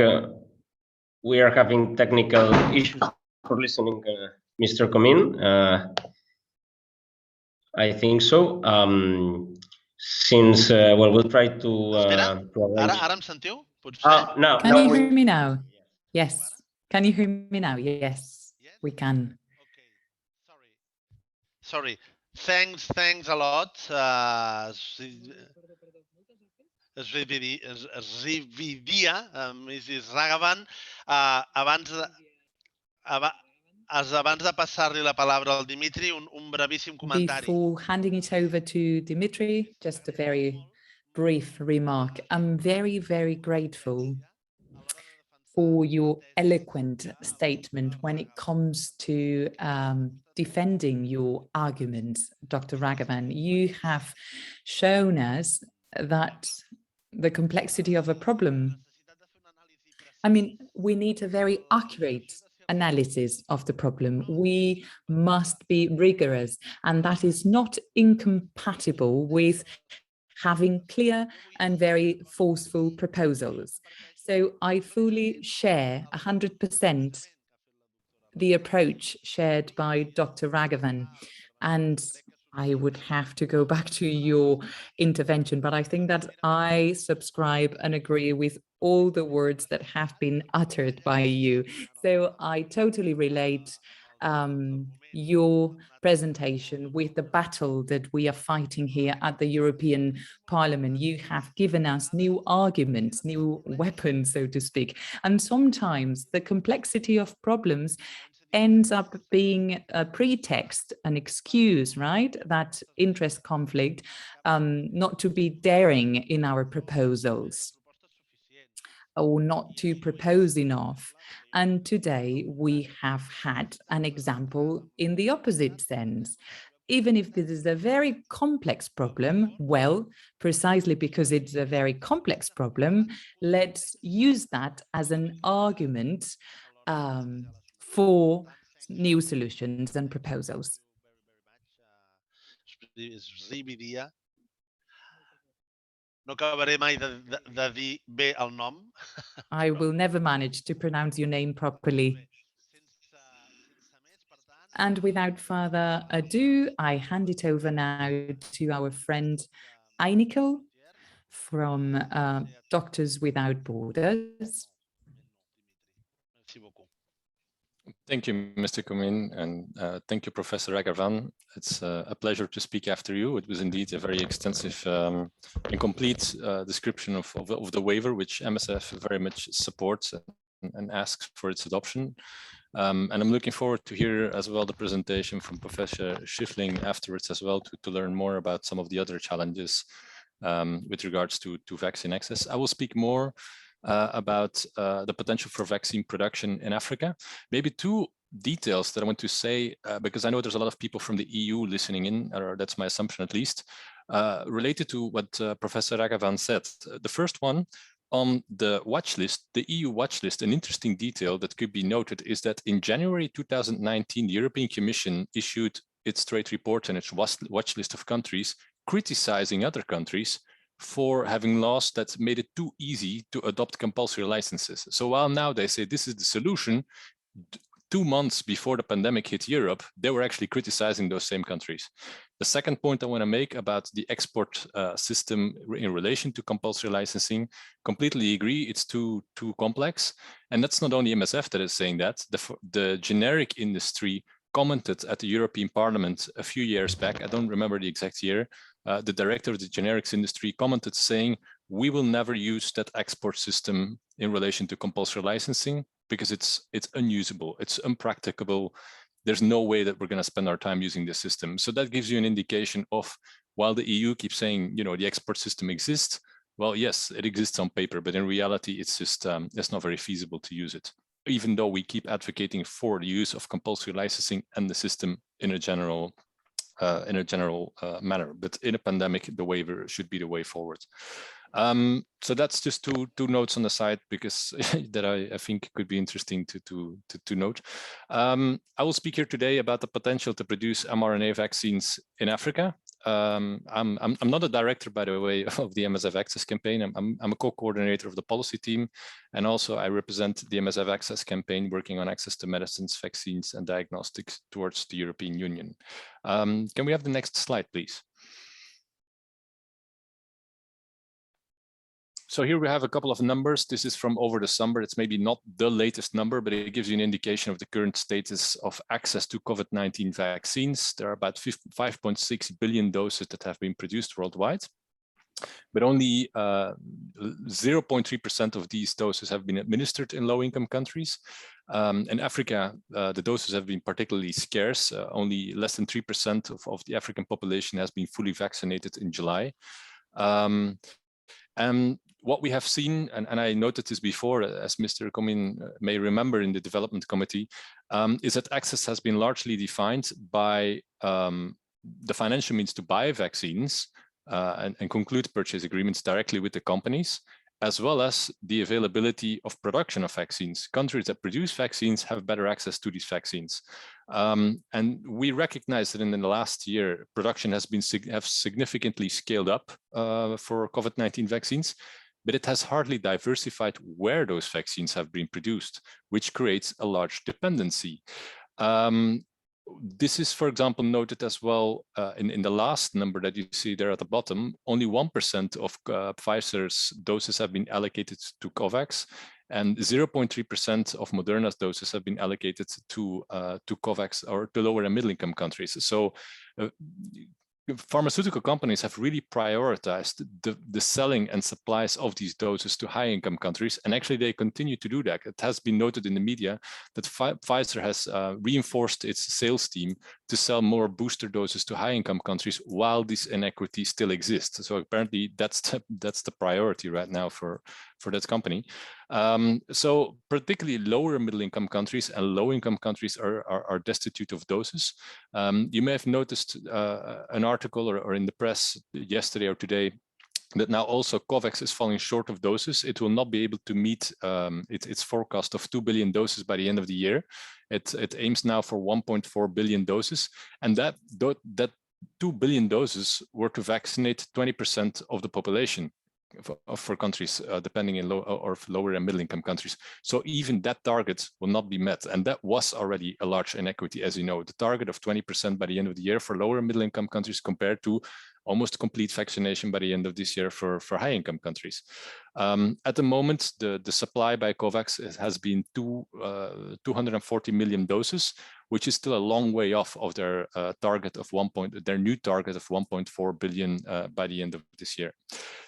we are having technical issues for listening, Mr. Comín. I think so. Since, well, we'll try to arrange... Ara em sentiu? Potser? No, Can you hear me now? Yes. Can you hear me now? Yes, we can. Sorry. Thanks a lot. Es revidia, Mrs. Ragavan, abans de passar-li la paraula al Dimitri, un brevíssim comentari. Before handing it over to Dimitri, just a very brief remark. I'm very, very grateful for your eloquent statement when it comes to defending your arguments, Dr. Ragavan. You have shown us that the complexity of a problem, I mean, we need a very accurate analysis of the problem. We must be rigorous, and that is not incompatible with having clear and very forceful proposals. So I fully share 100% the approach shared by Dr. Ragavan, and I would have to go back to your intervention, but I think that I subscribe and agree with all the words that have been uttered by you. So I totally relate your presentation with the battle that we are fighting here at the European Parliament. You have given us new arguments, new weapons, so to speak. And sometimes the complexity of problems ends up being a pretext, an excuse, right? That interest conflict, not to be daring in our proposals or not to propose enough. And today we have had an example in the opposite sense. Even if this is a very complex problem, well, precisely because it's a very complex problem, let's use that as an argument for new solutions and proposals. No acabaré mai de dir bé el nom. I will never manage to pronounce your name properly. And without further ado, I hand it over now to our friend Einikel from Doctors Without Borders. Thank you, Mr. Comín, and thank you, Professor Ragavan. It's a pleasure to speak after you. It was indeed a very extensive and complete description of the waiver, which MSF very much supports and asks for its adoption. And I'm looking forward to hear as well the presentation from Professor Schiffling afterwards as well to learn more about some of the other challenges with regards to vaccine access. I will speak more about the potential for vaccine production in Africa. Maybe two details that I want to say, because I know there's a lot of people from the EU listening in, or that's my assumption at least, related to what Professor Ragavan said. The first one, on the watch list, the EU watch list, an interesting detail that could be noted is that in January 2019, the European Commission issued its trade report and its watch list of countries, criticizing other countries for having laws that made it too easy to adopt compulsory licenses. So while now they say this is the solution, 2 months before the pandemic hit Europe, they were actually criticizing those same countries. The second point I want to make about the export system in relation to compulsory licensing, completely agree, it's too complex. And that's not only MSF that is saying that. The generic industry commented at the European Parliament a few years back, I don't remember the exact year, the director of the generics industry commented saying, we will never use that export system in relation to compulsory licensing because it's unusable, it's impracticable. There's no way that we're going to spend our time using this system. So that gives you an indication of, while the EU keeps saying, you know, the export system exists, well, yes, it exists on paper, but in reality, it's just, it's not very feasible to use it, even though we keep advocating for the use of compulsory licensing and the system in a general manner. But in a pandemic, the waiver should be the way forward. So that's just two notes on the side, because that I think could be interesting to note. I will speak here today about the potential to produce mRNA vaccines in Africa. I'm not a director, by the way, of the MSF Access campaign. I'm a co-coordinator of the policy team, and also I represent the MSF Access campaign working on access to medicines, vaccines, and diagnostics towards the European Union. Can we have the next slide, please? So here we have a couple of numbers. This is from over the summer. It's maybe not the latest number, but it gives you an indication of the current status of access to COVID-19 vaccines. There are about 5.6 billion doses that have been produced worldwide, but only 0.3% of these doses have been administered in low-income countries. In Africa, the doses have been particularly scarce. Only less than 3% of the African population has been fully vaccinated in July. And what we have seen, and I noted this before, as Mr. Comin may remember in the development committee, is that access has been largely defined by the financial means to buy vaccines and conclude purchase agreements directly with the companies, as well as the availability of production of vaccines. Countries that produce vaccines have better access to these vaccines. And we recognize that in the last year, production has significantly scaled up for COVID-19 vaccines, but it has hardly diversified where those vaccines have been produced, which creates a large dependency. This is, for example, noted as well in the last number that you see there at the bottom. Only 1% of Pfizer's doses have been allocated to COVAX, and 0.3% of Moderna's doses have been allocated to COVAX or to lower and middle income countries. So pharmaceutical companies have really prioritized the selling and supplies of these doses to high-income countries, and actually they continue to do that. It has been noted in the media that Pfizer has reinforced its sales team to sell more booster doses to high-income countries while this inequity still exists. So apparently that's the priority right now for that company. So particularly lower middle-income countries and low-income countries are destitute of doses. You may have noticed an article or in the press yesterday or today that now also COVAX is falling short of doses. It will not be able to meet its forecast of 2 billion doses by the end of the year. It aims now for 1.4 billion doses, and that 2 billion doses were to vaccinate 20% of the population for countries depending in lower and middle income countries. So even that target will not be met, and that was already a large inequity, as you know. The target of 20% by the end of the year for lower and middle income countries compared to almost complete vaccination by the end of this year for high income countries. At the moment, the supply by COVAX has been 240 million doses, which is still a long way off of their target of their new target of 1.4 billion by the end of this year.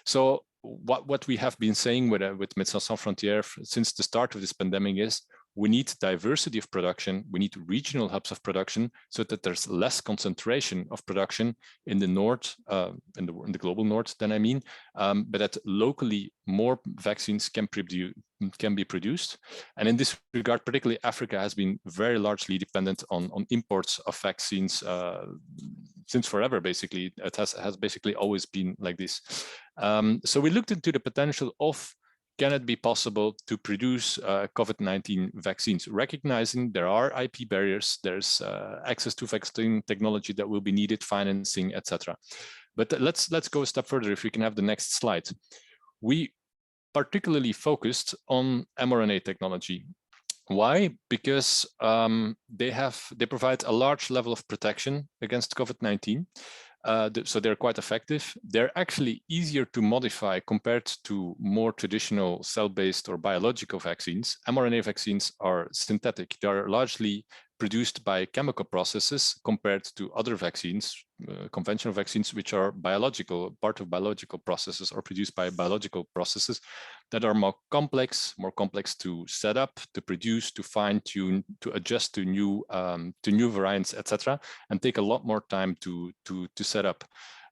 So what we have been saying with Médecins Sans Frontières since the start of this pandemic is we need diversity of production, we need regional hubs of production so that there's less concentration of production in the north, in the global north, then I mean, but that locally more vaccines can be produced. And in this regard, particularly Africa has been very largely dependent on imports of vaccines since forever, basically. It has basically always been like this. So we looked into the potential of, can it be possible to produce COVID-19 vaccines, recognizing there are IP barriers, there's access to vaccine technology that will be needed, financing, etc. But let's go a step further. If we can have the next slide. We particularly focused on mRNA technology. Why? Because they provide a large level of protection against COVID-19. So they're quite effective. They're actually easier to modify compared to more traditional cell-based or biological vaccines. mRNA vaccines are synthetic. They are largely produced by chemical processes compared to other vaccines, conventional vaccines, which are biological, part of biological processes or produced by biological processes that are more complex to set up, to produce, to fine-tune, to adjust to new variants, etc., and take a lot more time to set up.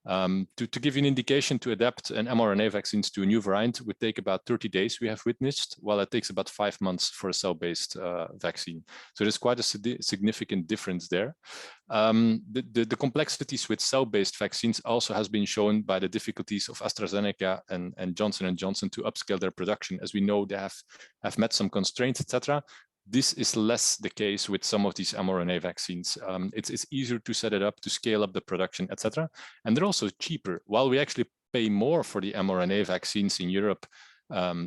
To give you an indication, to adapt an mRNA vaccines to a new variant would take about 30 days, we have witnessed, while it takes about 5 months for a cell-based vaccine. So there's quite a significant difference there. The complexities with cell-based vaccines also has been shown by the difficulties of AstraZeneca and Johnson & Johnson to upscale their production. As we know, they have met some constraints, etc. This is less the case with some of these mRNA vaccines. It's easier to set it up, to scale up the production, etc. And they're also cheaper. While we actually pay more for the mRNA vaccines in Europe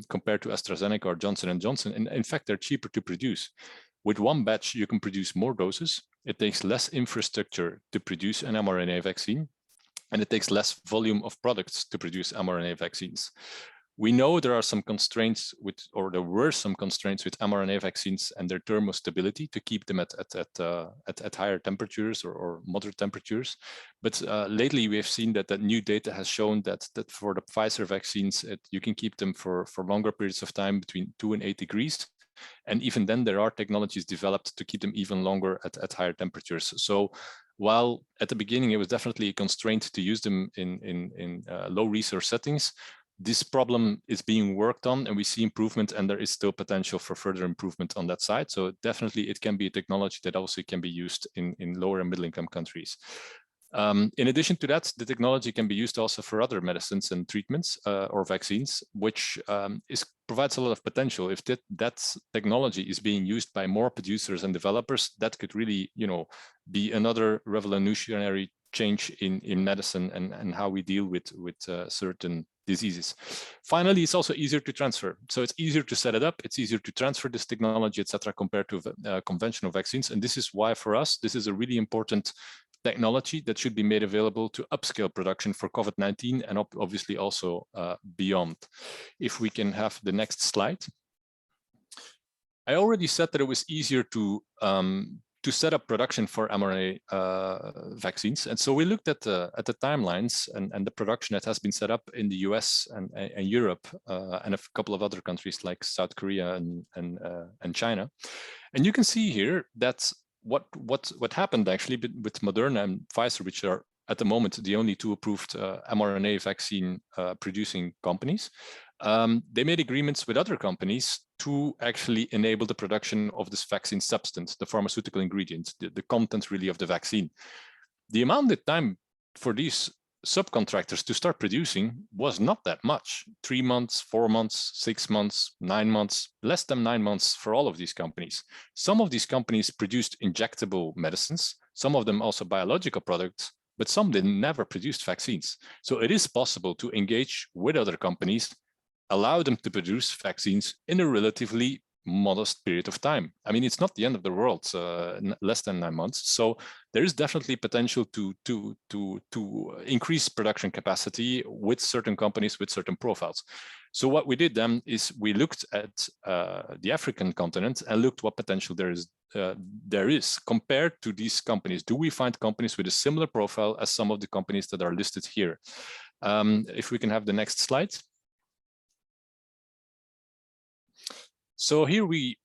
compared to AstraZeneca or Johnson & Johnson, and in fact, they're cheaper to produce. With one batch, you can produce more doses. It takes less infrastructure to produce an mRNA vaccine, and it takes less volume of products to produce mRNA vaccines. We know there are some constraints there were some constraints with mRNA vaccines and their thermostability to keep them at higher temperatures or moderate temperatures. But lately we have seen that new data has shown that for the Pfizer vaccines, you can keep them for longer periods of time, between 2 and 8 degrees. And even then there are technologies developed to keep them even longer at higher temperatures. So while at the beginning it was definitely a constraint to use them in low resource settings, this problem is being worked on and we see improvement, and there is still potential for further improvement on that side. So definitely it can be a technology that also can be used in lower and middle income countries. In addition to that, the technology can be used also for other medicines and treatments or vaccines, which provides a lot of potential. If that technology is being used by more producers and developers, that could really, be another revolutionary change in medicine and how we deal with certain diseases. Finally, it's also easier to transfer. So it's easier to set it up, it's easier to transfer this technology, etc., compared to conventional vaccines. And this is why for us, this is a really important technology that should be made available to upscale production for COVID-19 and obviously also beyond. If we can have the next slide. I already said that it was easier to set up production for mRNA vaccines. And so we looked at the timelines and the production that has been set up in the US and Europe and a couple of other countries like South Korea and China. And you can see here that what happened actually with Moderna and Pfizer, which are at the moment the only 2 approved mRNA vaccine producing companies. They made agreements with other companies to actually enable the production of this vaccine substance, the pharmaceutical ingredient, the content really of the vaccine. The amount of time for these subcontractors to start producing was not that much. 3 months, 4 months, 6 months, 9 months, less than 9 months for all of these companies. Some of these companies produced injectable medicines, some of them also biological products, but some never produced vaccines. So it is possible to engage with other companies, allow them to produce vaccines in a relatively modest period of time. I mean, it's not the end of the world, less than 9 months. So there is definitely potential to increase production capacity with certain companies with certain profiles. So what we did then is we looked at the African continent and looked what potential there is compared to these companies. Do we find companies with a similar profile as some of the companies that are listed here? If we can have the next slide. So here we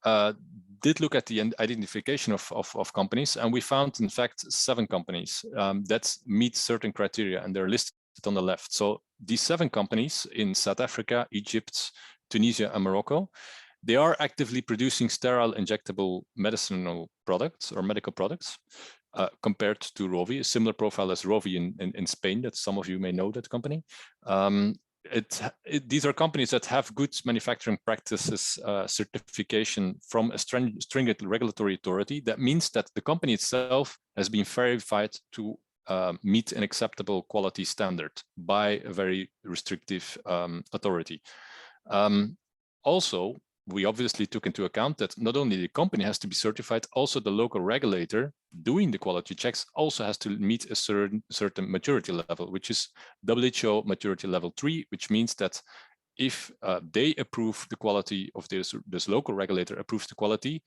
did look at the identification of companies, and we found, in fact, 7 companies that meet certain criteria, and they're listed on the left. So these 7 companies in South Africa, Egypt, Tunisia, and Morocco, they are actively producing sterile injectable medicinal products or medical products compared to Rovi, a similar profile as Rovi in Spain, that some of you may know that company. These are companies that have good manufacturing practices certification from a stringent regulatory authority. That means that the company itself has been verified to meet an acceptable quality standard by a very restrictive authority. Also, we obviously took into account that not only the company has to be certified, also the local regulator doing the quality checks also has to meet a certain maturity level, which is WHO maturity level 3, which means that if they approve the quality of this local regulator approves the quality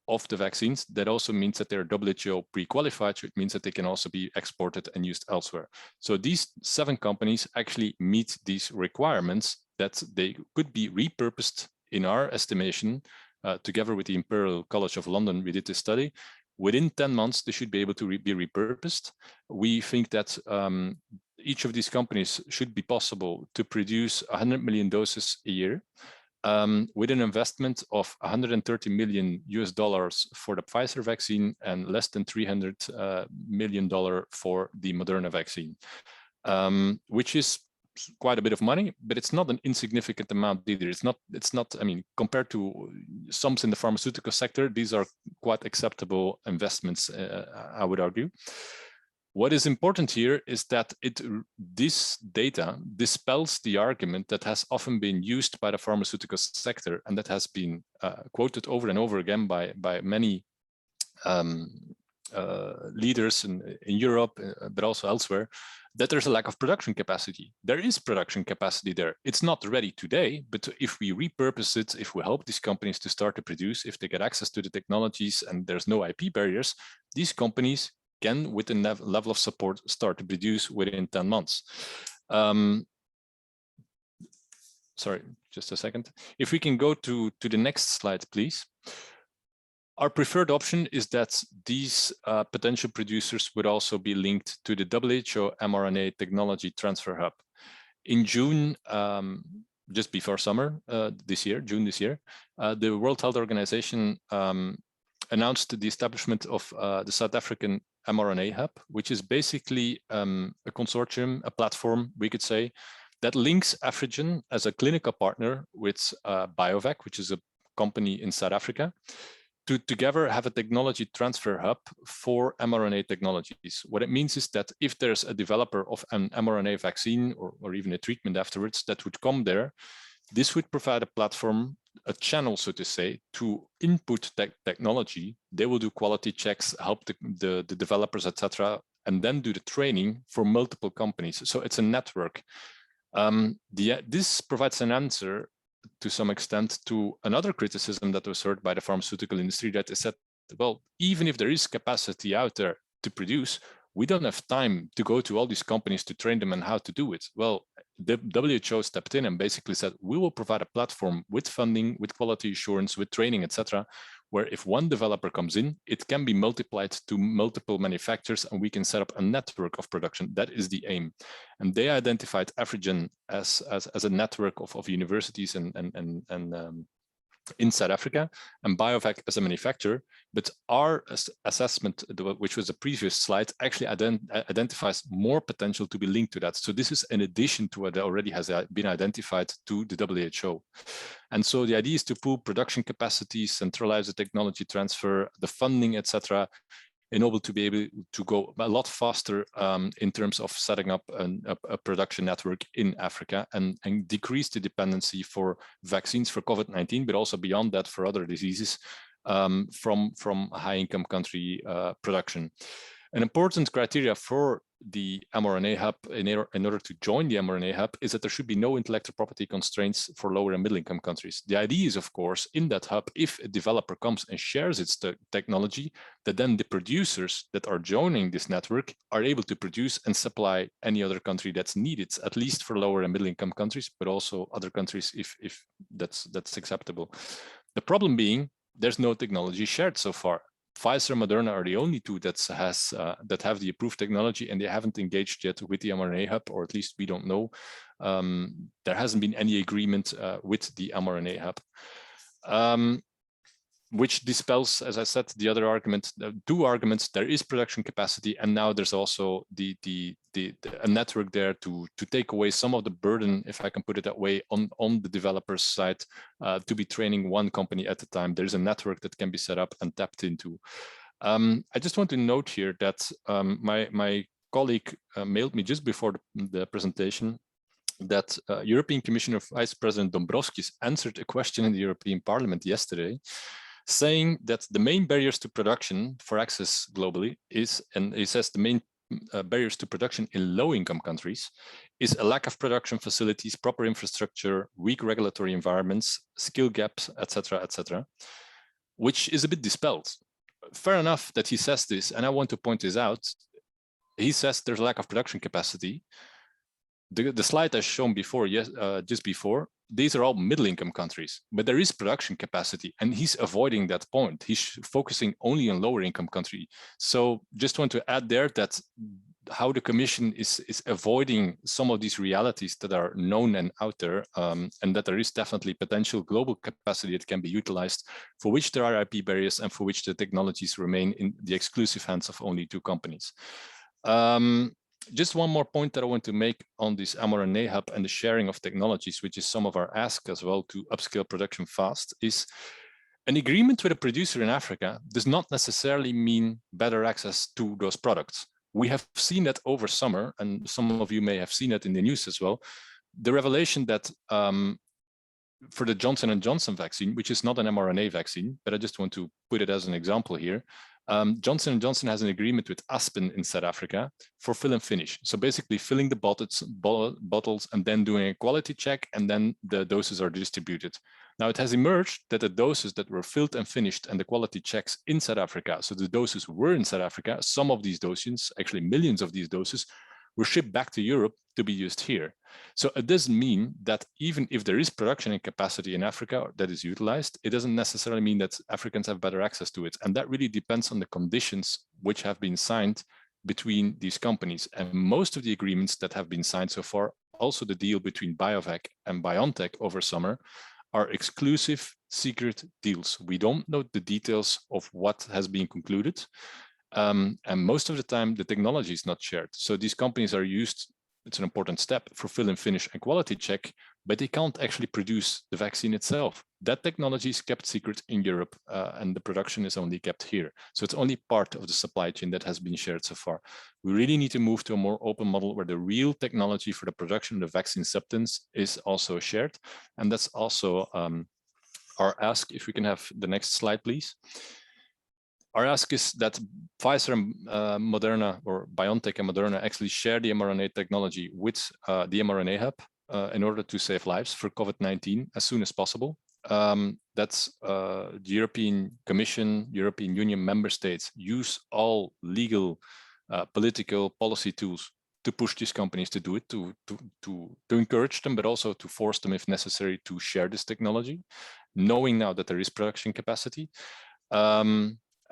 of the vaccines, that also means that they're WHO pre-qualified, which means that they can also be exported and used elsewhere. So these 7 companies actually meet these requirements that they could be repurposed. In our estimation, together with the Imperial College of London, we did this study. Within 10 months, they should be able to be repurposed. We think that each of these companies should be possible to produce 100 million doses a year with an investment of $130 million for the Pfizer vaccine and less than $300 million for the Moderna vaccine, which is quite a bit of money, but it's not an insignificant amount either. It's not, I mean, compared to sums in the pharmaceutical sector, these are quite acceptable investments, I would argue. What is important here is that this data dispels the argument that has often been used by the pharmaceutical sector and that has been quoted over and over again by many leaders in Europe, but also elsewhere, that there's a lack of production capacity. There is production capacity there. It's not ready today, but if we repurpose it, if we help these companies to start to produce, if they get access to the technologies and there's no IP barriers, these companies can, with a level of support, start to produce within 10 months. Sorry, just a second. If we can go to the next slide, please. Our preferred option is that these potential producers would also be linked to the WHO mRNA Technology Transfer Hub. In June, just before summer June this year, the World Health Organization announced the establishment of the South African mRNA Hub, which is basically a consortium, a platform, we could say, that links Afrigen as a clinical partner with BioVac, which is a company in South Africa, to together have a technology transfer hub for mRNA technologies. What it means is that if there's a developer of an mRNA vaccine or even a treatment afterwards that would come there, this would provide a platform, a channel, so to say, to input technology. They will do quality checks, help the developers, etc., and then do the training for multiple companies. So it's a network. This provides an answer to some extent to another criticism that was heard by the pharmaceutical industry, that is said, well, even if there is capacity out there to produce, we don't have time to go to all these companies to train them on how to do it. Well, the WHO stepped in and basically said, we will provide a platform with funding, with quality assurance, with training, etc., where if one developer comes in, it can be multiplied to multiple manufacturers and we can set up a network of production. That is the aim. And they identified Afrigen as a network of universities and in South Africa, and BioVac as a manufacturer. But our assessment, which was the previous slide, actually identifies more potential to be linked to that. So this is in addition to what already has been identified to the WHO. And so the idea is to pool production capacity, centralize the technology transfer, the funding, etc., in order to be able to go a lot faster in terms of setting up a production network in Africa and decrease the dependency for vaccines for COVID-19, but also beyond that for other diseases from high-income country production. An important criteria for the mRNA hub in order to join the mRNA hub is that there should be no intellectual property constraints for lower and middle income countries. The idea is, of course, in that hub, if a developer comes and shares its technology, that then the producers that are joining this network are able to produce and supply any other country that's needed, at least for lower and middle income countries, but also other countries if that's acceptable. The problem being there's no technology shared so far. Pfizer and Moderna are the only two that have the approved technology, and they haven't engaged yet with the mRNA hub, or at least we don't know. There hasn't been any agreement with the mRNA hub. Which dispels, as I said, the other argument, two arguments. There is production capacity, and now there's also a network there to take away some of the burden, if I can put it that way, on the developer's side, to be training one company at a time. There's a network that can be set up and tapped into. I just want to note here that my colleague mailed me just before the presentation that European Commissioner Vice President Dombrovskis answered a question in the European Parliament yesterday, saying that the main barriers to production for access globally is, and he says the main barriers to production in low-income countries is a lack of production facilities, proper infrastructure, weak regulatory environments, skill gaps, etc., which is a bit dispelled. Fair enough that he says this, and I want to point this out. He says there's a lack of production capacity. The slide I've shown before, just before, these are all middle-income countries, but there is production capacity, and he's avoiding that point. He's focusing only on lower-income countries. So just want to add there that how the Commission is avoiding some of these realities that are known and out there, and that there is definitely potential global capacity that can be utilized, for which there are IP barriers and for which the technologies remain in the exclusive hands of only two companies. Just one more point that I want to make on this mRNA hub and the sharing of technologies, which is some of our ask as well to upscale production fast, is an agreement with a producer in Africa does not necessarily mean better access to those products. We have seen that over summer, and some of you may have seen it in the news as well, the revelation that for the Johnson & Johnson vaccine, which is not an mRNA vaccine, but I just want to put it as an example here, Johnson & Johnson has an agreement with Aspen in South Africa for fill and finish. So basically filling the bottles and then doing a quality check, and then the doses are distributed. Now it has emerged that the doses that were filled and finished and the quality checks in South Africa, so the doses were in South Africa, some of these doses, actually millions of these doses, were shipped back to Europe to be used here. So it doesn't mean that even if there is production and capacity in Africa that is utilized, it doesn't necessarily mean that Africans have better access to it. And that really depends on the conditions which have been signed between these companies. And most of the agreements that have been signed so far, also the deal between BioVac and BioNTech over summer, are exclusive secret deals. We don't know the details of what has been concluded. And most of the time, the technology is not shared. So these companies are used, it's an important step for fill and finish and quality check, but they can't actually produce the vaccine itself. That technology is kept secret in Europe, and the production is only kept here. So it's only part of the supply chain that has been shared so far. We really need to move to a more open model where the real technology for the production of the vaccine substance is also shared. And that's also our ask. If we can have the next slide, please. Our ask is that Pfizer and Moderna, or BioNTech and Moderna, actually share the mRNA technology with the mRNA hub in order to save lives for COVID-19 as soon as possible. That's the European Commission, European Union member states use all legal, political policy tools to push these companies to do it, to encourage them, but also to force them, if necessary, to share this technology, knowing now that there is production capacity.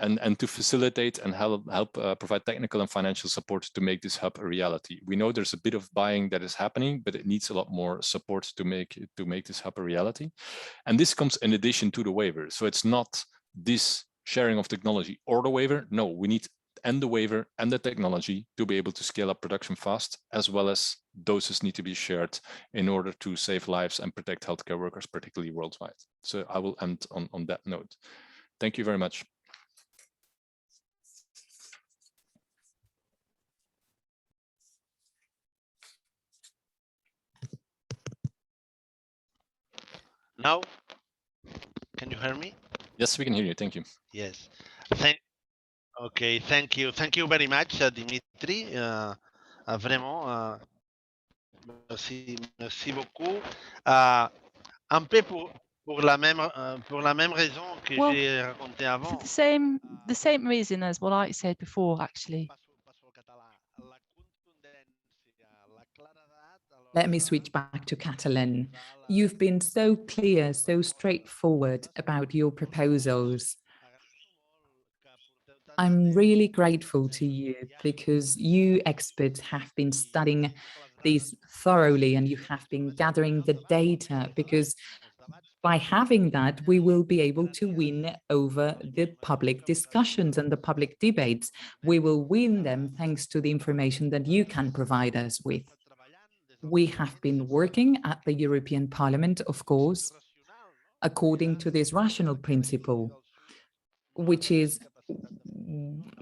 And to facilitate and help provide technical and financial support to make this hub a reality. We know there's a bit of buying that is happening, but it needs a lot more support to make this hub a reality. And this comes in addition to the waiver. So it's not this sharing of technology or the waiver. No, we need and the waiver and the technology to be able to scale up production fast, as well as doses need to be shared in order to save lives and protect healthcare workers, particularly worldwide. So I will end on that note. Thank you very much. Now, can you hear me? Yes, we can hear you. Thank you. Yes. Okay, thank you. Thank you very much, Dimitri. Vraiment, merci beaucoup. Un peu pour la même raison que j'ai raconté avant. For the same reason as what I said before, actually. Let me switch back to Catalan. You've been so clear, so straightforward about your proposals. I'm really grateful to you because you experts have been studying these thoroughly and you have been gathering the data, because by having that, we will be able to win over the public discussions and the public debates. We will win them thanks to the information that you can provide us with. We have been working at the European Parliament, of course, according to this rational principle, which is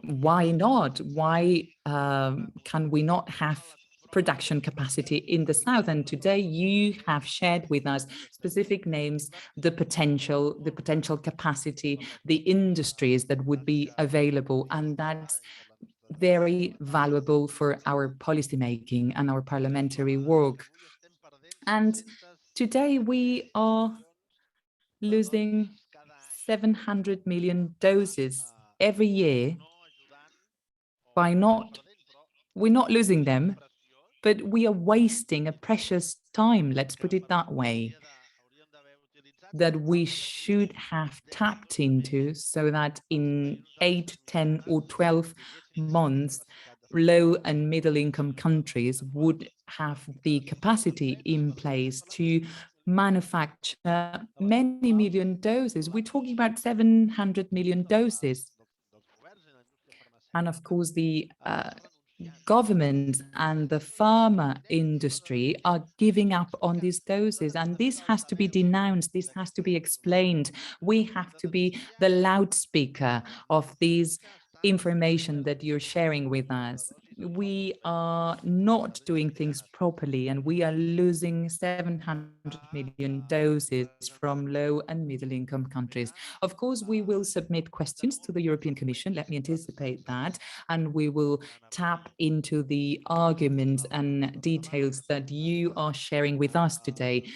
why not? Why can we not have production capacity in the south? And today you have shared with us specific names, the potential capacity, the industries that would be available, and that's very valuable for our policymaking and our parliamentary work. And today we are losing 700 million doses every year by we're not losing them, but we are wasting a precious time, let's put it that way, that we should have tapped into so that in 8, 10 or 12 months, low and middle income countries would have the capacity in place to manufacture many million doses. We're talking about 700 million doses. And of course, the governments and the pharma industry are giving up on these doses, and this has to be denounced, this has to be explained. We have to be the loudspeaker of these information that you're sharing with us. We are not doing things properly, and we are losing 700 million doses from low and middle income countries. Of course, we will submit questions to the European Commission, let me anticipate that, and we will tap into the arguments and details that you are sharing with us today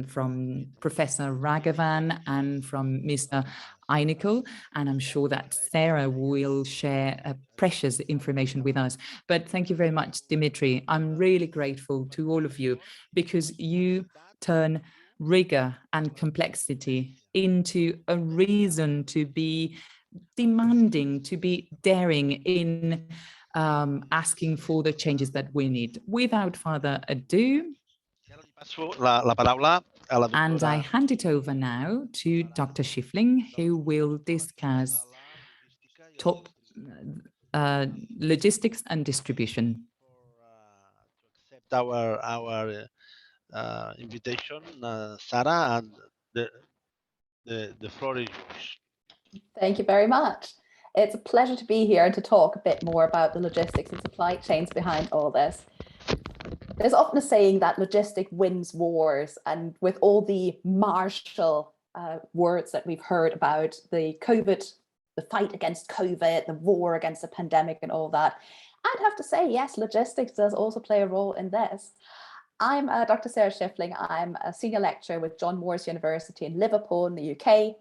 from Professor Raghavan and from Mr. Einikel, and I'm sure that Sarah will share precious information with us. But thank you very much, Dimitri. I'm really grateful to all of you because you turn rigor and complexity into a reason to be demanding, to be daring in asking for the changes that we need. Without further ado, and I hand it over now to Dr. Schiffling, who will discuss top logistics and distribution. Our invitation, Sarah, and the floor is yours. Thank you very much. It's a pleasure to be here and to talk a bit more about the logistics and supply chains behind all this. There's often a saying that logistic wins wars, and with all the martial words that we've heard about the fight against COVID, the war against the pandemic and all that, I'd have to say, yes, logistics does also play a role in this. I'm Dr. Sarah Schiffling. I'm a senior lecturer with John Moores University in Liverpool in the UK,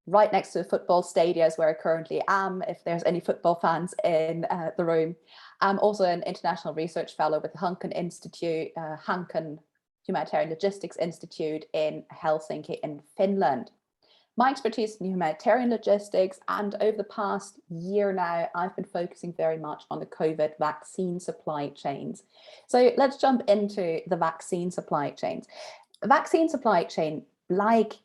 right next to the football stadiums where I currently am, if there's any football fans in the room. I'm also an international research fellow with the Hanken Institute, Hanken Humanitarian Logistics Institute in Helsinki in Finland. My expertise in humanitarian logistics, and over the past year now, I've been focusing very much on the COVID vaccine supply chains. So let's jump into the vaccine supply chains. The vaccine supply chain, like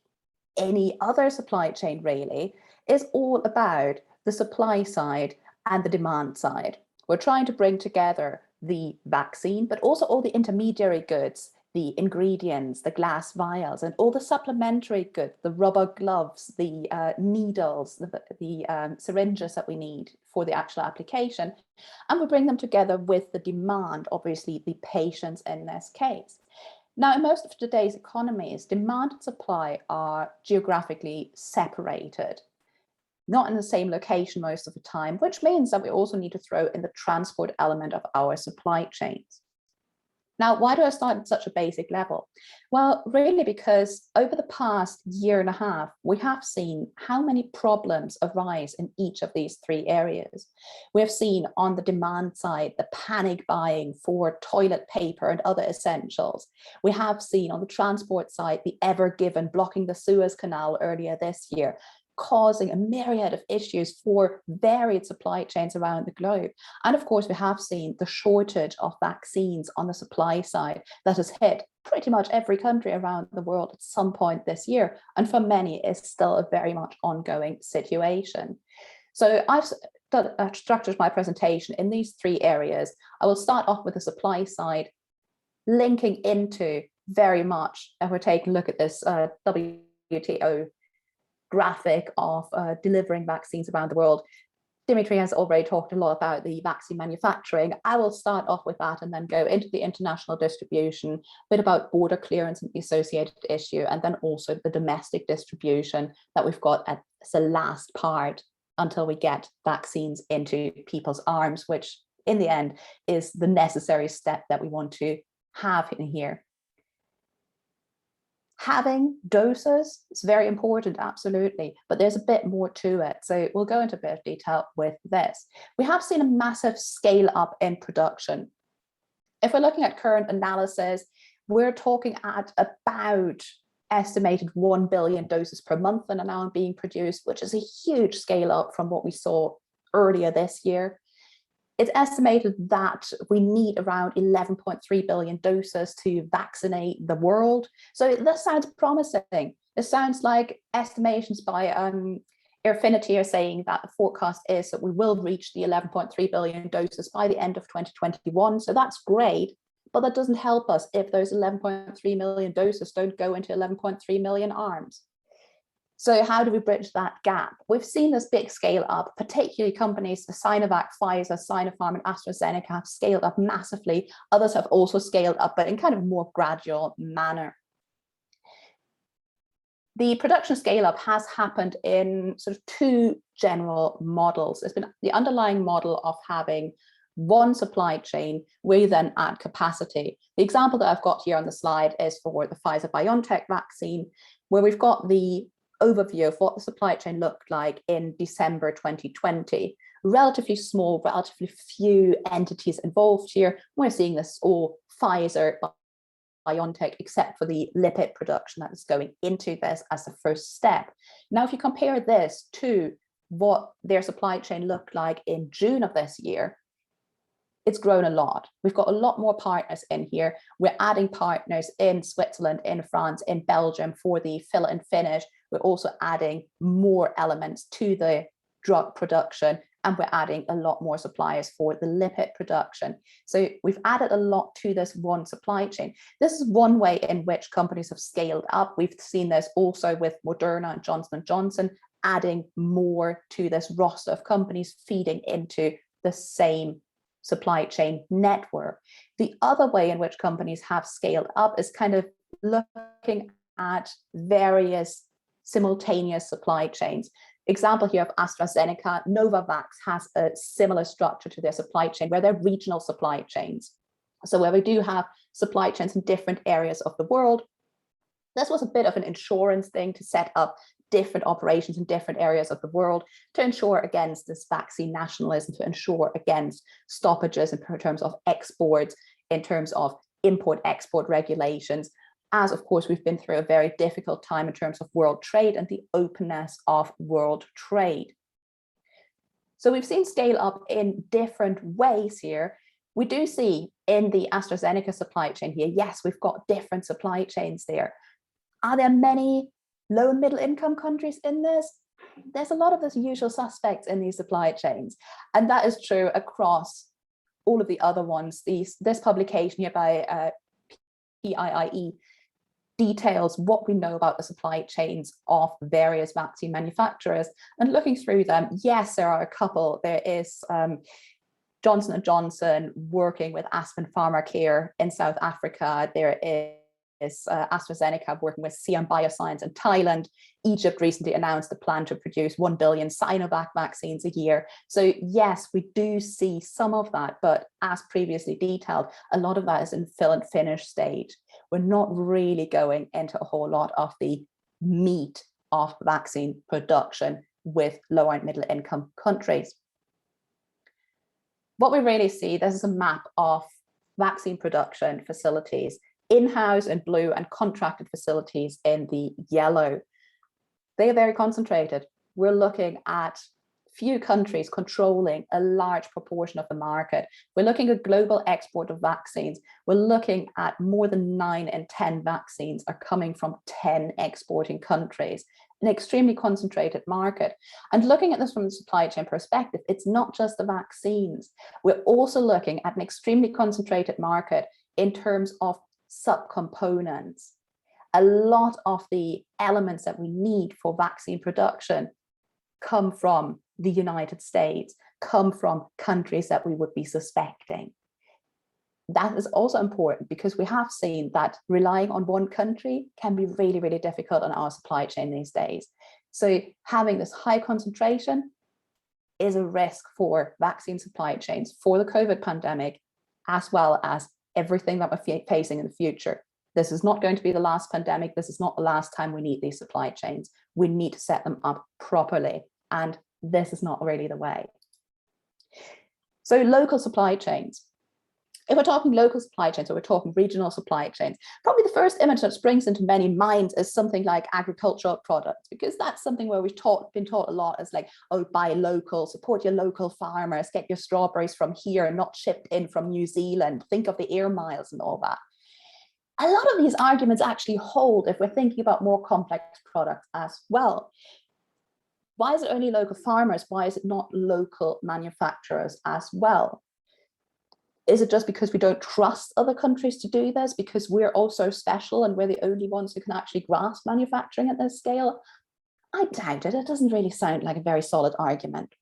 any other supply chain really, is all about the supply side and the demand side. We're trying to bring together the vaccine, but also all the intermediary goods, the ingredients, the glass vials, and all the supplementary goods, the rubber gloves, the needles, the syringes that we need for the actual application. And we bring them together with the demand, obviously the patients in this case. Now, in most of today's economies, demand and supply are geographically separated, not in the same location most of the time, which means that we also need to throw in the transport element of our supply chains. Now, why do I start at such a basic level? Well, really because over the past year and a half, we have seen how many problems arise in each of these three areas. We have seen on the demand side, the panic buying for toilet paper and other essentials. We have seen on the transport side, the Ever Given blocking the Suez Canal earlier this year, causing a myriad of issues for varied supply chains around the globe. And of course, we have seen the shortage of vaccines on the supply side that has hit pretty much every country around the world at some point this year. And for many, is still a very much ongoing situation. So I've structured my presentation in these three areas. I will start off with the supply side, linking into very much, if we're taking a look at this WTO graphic of delivering vaccines around the world. Dimitri has already talked a lot about the vaccine manufacturing. I will start off with that and then go into the international distribution, a bit about border clearance and the associated issue, and then also the domestic distribution that we've got as the last part until we get vaccines into people's arms, which in the end is the necessary step that we want to have in here. Having doses is very important, absolutely, but there's a bit more to it. So we'll go into a bit of detail with this. We have seen a massive scale up in production. If we're looking at current analysis, we're talking at about estimated 1 billion doses per month that are now being produced, which is a huge scale up from what we saw earlier this year. It's estimated that we need around 11.3 billion doses to vaccinate the world. So this sounds promising. It sounds like estimations by Airfinity are saying that the forecast is that we will reach the 11.3 billion doses by the end of 2021. So that's great, but that doesn't help us if those 11.3 million doses don't go into 11.3 million arms. So how do we bridge that gap? We've seen this big scale up, particularly companies, Sinovac, Pfizer, Sinopharm, and AstraZeneca have scaled up massively. Others have also scaled up, but in kind of a more gradual manner. The production scale up has happened in sort of two general models. There's been the underlying model of having one supply chain where you then add capacity. The example that I've got here on the slide is for the Pfizer-BioNTech vaccine, where we've got the overview of what the supply chain looked like in December 2020. Relatively small, relatively few entities involved here. We're seeing this all Pfizer, BioNTech, except for the lipid production that is going into this as the first step. Now, if you compare this to what their supply chain looked like in June of this year, it's grown a lot. We've got a lot more partners in here. We're adding partners in Switzerland, in France, in Belgium for the fill and finish. We're also adding more elements to the drug production, and we're adding a lot more suppliers for the lipid production. So we've added a lot to this one supply chain. This is one way in which companies have scaled up. We've seen this also with Moderna and Johnson & Johnson, adding more to this roster of companies feeding into the same supply chain network. The other way in which companies have scaled up is kind of looking at various simultaneous supply chains. Example here of AstraZeneca, Novavax has a similar structure to their supply chain where they're regional supply chains. So where we do have supply chains in different areas of the world. This was a bit of an insurance thing to set up different operations in different areas of the world to ensure against this vaccine nationalism, to ensure against stoppages in terms of exports, in terms of import-export regulations, as of course we've been through a very difficult time in terms of world trade and the openness of world trade. So we've seen scale up in different ways here. We do see in the AstraZeneca supply chain here, yes, we've got different supply chains there. Are there many low and middle income countries in this? There's a lot of the usual suspects in these supply chains, and that is true across all of the other ones. This publication here by PIIE details what we know about the supply chains of various vaccine manufacturers, and looking through them, yes, there are a couple. There is Johnson & Johnson working with Aspen Pharmacare in South Africa. There AstraZeneca working with Siam Bioscience in Thailand. Egypt recently announced the plan to produce 1 billion Sinovac vaccines a year. So yes, we do see some of that, but as previously detailed, a lot of that is in fill and finish stage. We're not really going into a whole lot of the meat of vaccine production with low and middle income countries. What we really see, this is a map of vaccine production facilities, in-house in blue and contracted facilities in the yellow. They are very concentrated. We're looking at few countries controlling a large proportion of the market. We're looking at global export of vaccines. We're looking at more than 9 in 10 vaccines are coming from 10 exporting countries, an extremely concentrated market. And looking at this from the supply chain perspective, it's not just the vaccines. We're also looking at an extremely concentrated market in terms of subcomponents. A lot of the elements that we need for vaccine production come from the United States, come from countries that we would be suspecting. That is also important because we have seen that relying on one country can be really, really difficult on our supply chain these days. So having this high concentration is a risk for vaccine supply chains for the COVID pandemic, as well as everything that we're facing in the future. This is not going to be the last pandemic. This is not the last time we need these supply chains. We need to set them up properly. And this is not really the way. So local supply chains. If we're talking local supply chains or we're talking regional supply chains, probably the first image that springs into many minds is something like agricultural products, because that's something where we've been taught a lot as like, oh, buy local, support your local farmers, get your strawberries from here and not shipped in from New Zealand, think of the air miles and all that. A lot of these arguments actually hold if we're thinking about more complex products as well. Why is it only local farmers? Why is it not local manufacturers as well? Is it just because we don't trust other countries to do this, because we're also special and we're the only ones who can actually grasp manufacturing at this scale? I doubt it. It doesn't really sound like a very solid argument.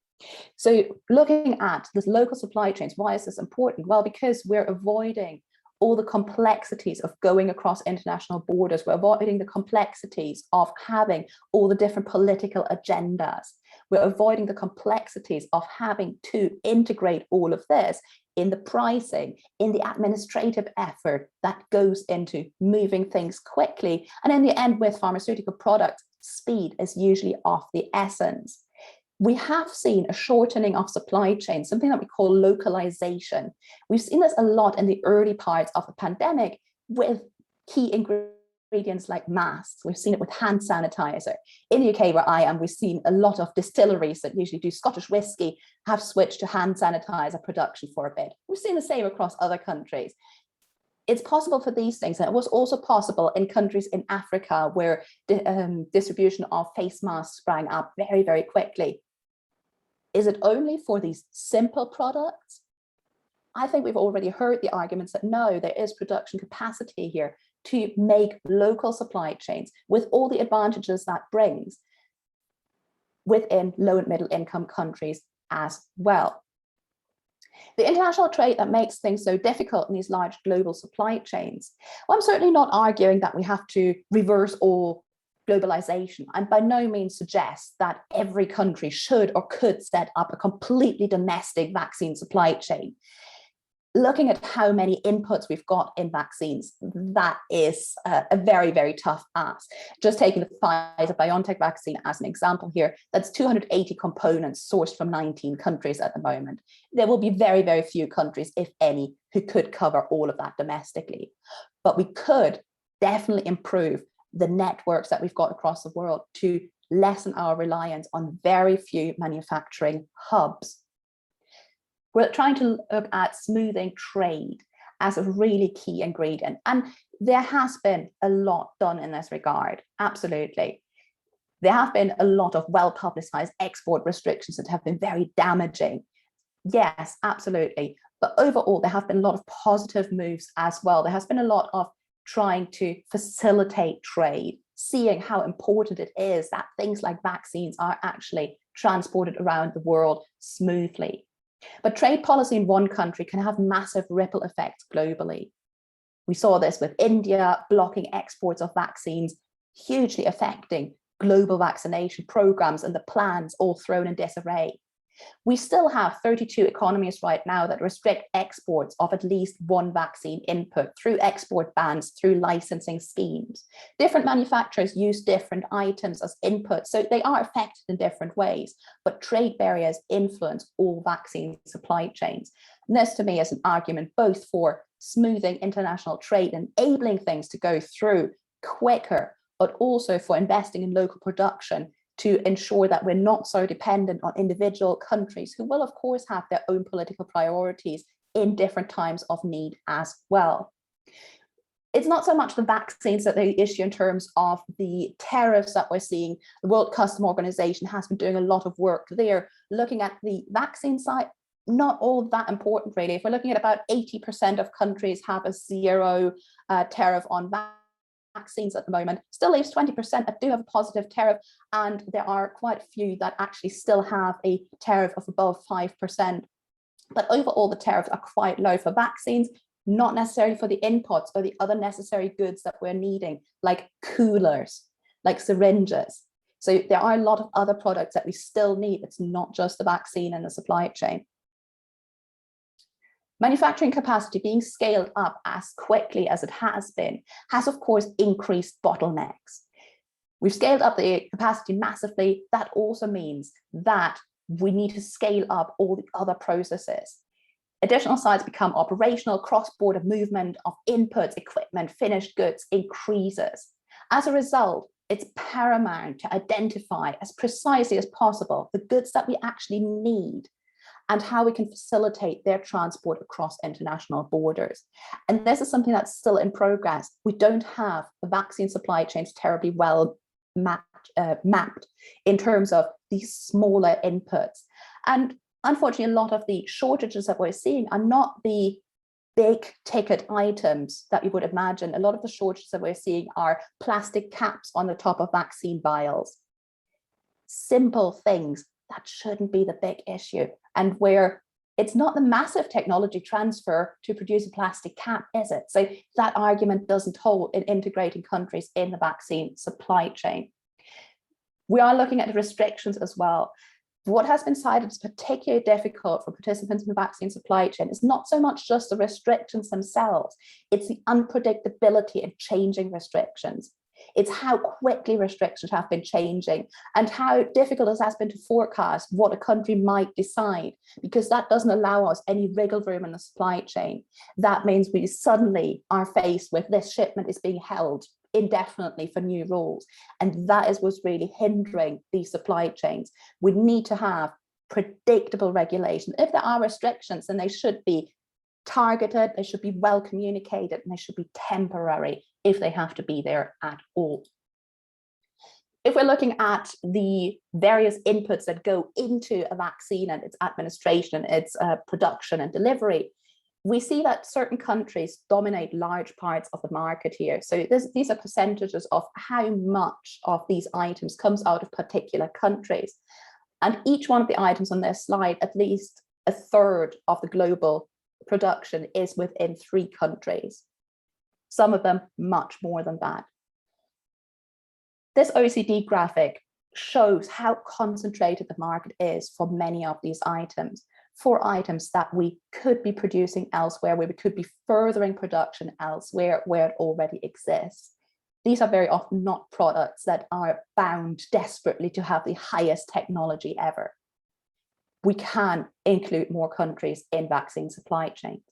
So looking at this local supply chains, why is this important? Well, because we're avoiding all the complexities of going across international borders. We're avoiding the complexities of having all the different political agendas. We're avoiding the complexities of having to integrate all of this in the pricing, in the administrative effort that goes into moving things quickly. And in the end, with pharmaceutical products, speed is usually of the essence. We have seen a shortening of supply chains, something that we call localization. We've seen this a lot in the early parts of the pandemic with key ingredients like masks. We've seen it with hand sanitizer. In the UK, where I am, we've seen a lot of distilleries that usually do Scottish whiskey have switched to hand sanitizer production for a bit. We've seen the same across other countries. It's possible for these things, and it was also possible in countries in Africa where the distribution of face masks sprang up very, very quickly. Is it only for these simple products? I think we've already heard the arguments that no, there is production capacity here to make local supply chains with all the advantages that brings within low and middle income countries as well. The international trade that makes things so difficult in these large global supply chains. Well, I'm certainly not arguing that we have to reverse all globalization, and by no means suggest that every country should or could set up a completely domestic vaccine supply chain. Looking at how many inputs we've got in vaccines, that is a very, very tough ask. Just taking the Pfizer-BioNTech vaccine as an example here, that's 280 components sourced from 19 countries at the moment. There will be very, very few countries, if any, who could cover all of that domestically. But we could definitely improve the networks that we've got across the world to lessen our reliance on very few manufacturing hubs. We're trying to look at smoothing trade as a really key ingredient. And there has been a lot done in this regard, absolutely. There have been a lot of well-publicized export restrictions that have been very damaging. Yes, absolutely. But overall, there have been a lot of positive moves as well. There has been a lot of trying to facilitate trade, seeing how important it is that things like vaccines are actually transported around the world smoothly. But trade policy in one country can have massive ripple effects globally. We saw this with India blocking exports of vaccines, hugely affecting global vaccination programs and the plans all thrown in disarray. We still have 32 economies right now that restrict exports of at least one vaccine input through export bans, through licensing schemes. Different manufacturers use different items as inputs, so they are affected in different ways, but trade barriers influence all vaccine supply chains. And this to me is an argument both for smoothing international trade, enabling things to go through quicker, but also for investing in local production to ensure that we're not so dependent on individual countries who will, of course, have their own political priorities in different times of need as well. It's not so much the vaccines that they issue in terms of the tariffs that we're seeing. The World Customs Organization has been doing a lot of work there, looking at the vaccine side. Not all that important, really. If we're looking at about 80% of countries have a zero tariff on vaccines at the moment, still leaves 20% that do have a positive tariff, and there are quite a few that actually still have a tariff of above 5%. But overall, the tariffs are quite low for vaccines, not necessarily for the inputs or the other necessary goods that we're needing, like coolers, like syringes. So there are a lot of other products that we still need. It's not just the vaccine and the supply chain. Manufacturing capacity being scaled up as quickly as it has been has, of course, increased bottlenecks. We've scaled up the capacity massively. That also means that we need to scale up all the other processes. Additional sites become operational, cross-border movement of inputs, equipment, finished goods increases. As a result, it's paramount to identify as precisely as possible the goods that we actually need and how we can facilitate their transport across international borders. And this is something that's still in progress. We don't have the vaccine supply chains terribly well mapped in terms of these smaller inputs. And unfortunately, a lot of the shortages that we're seeing are not the big ticket items that you would imagine. A lot of the shortages that we're seeing are plastic caps on the top of vaccine vials. Simple things that shouldn't be the big issue, and where it's not the massive technology transfer to produce a plastic cap, is it? So that argument doesn't hold in integrating countries in the vaccine supply chain. We are looking at the restrictions as well. What has been cited as particularly difficult for participants in the vaccine supply chain is not so much just the restrictions themselves, it's the unpredictability of changing restrictions. It's how quickly restrictions have been changing and how difficult it has been to forecast what a country might decide, because that doesn't allow us any wiggle room in the supply chain. That means we suddenly are faced with this shipment is being held indefinitely for new rules. And that is what's really hindering these supply chains. We need to have predictable regulation. If there are restrictions, then they should be targeted, they should be well communicated, and they should be temporary if they have to be there at all. If we're looking at the various inputs that go into a vaccine and its administration, its production and delivery, we see that certain countries dominate large parts of the market here. So these are percentages of how much of these items comes out of particular countries. And each one of the items on this slide, at least a third of the global production is within 3 countries. Some of them much more than that. This OECD graphic shows how concentrated the market is for many of these items, for items that we could be producing elsewhere, where we could be furthering production elsewhere where it already exists. These are very often not products that are bound desperately to have the highest technology ever. We can include more countries in vaccine supply chains.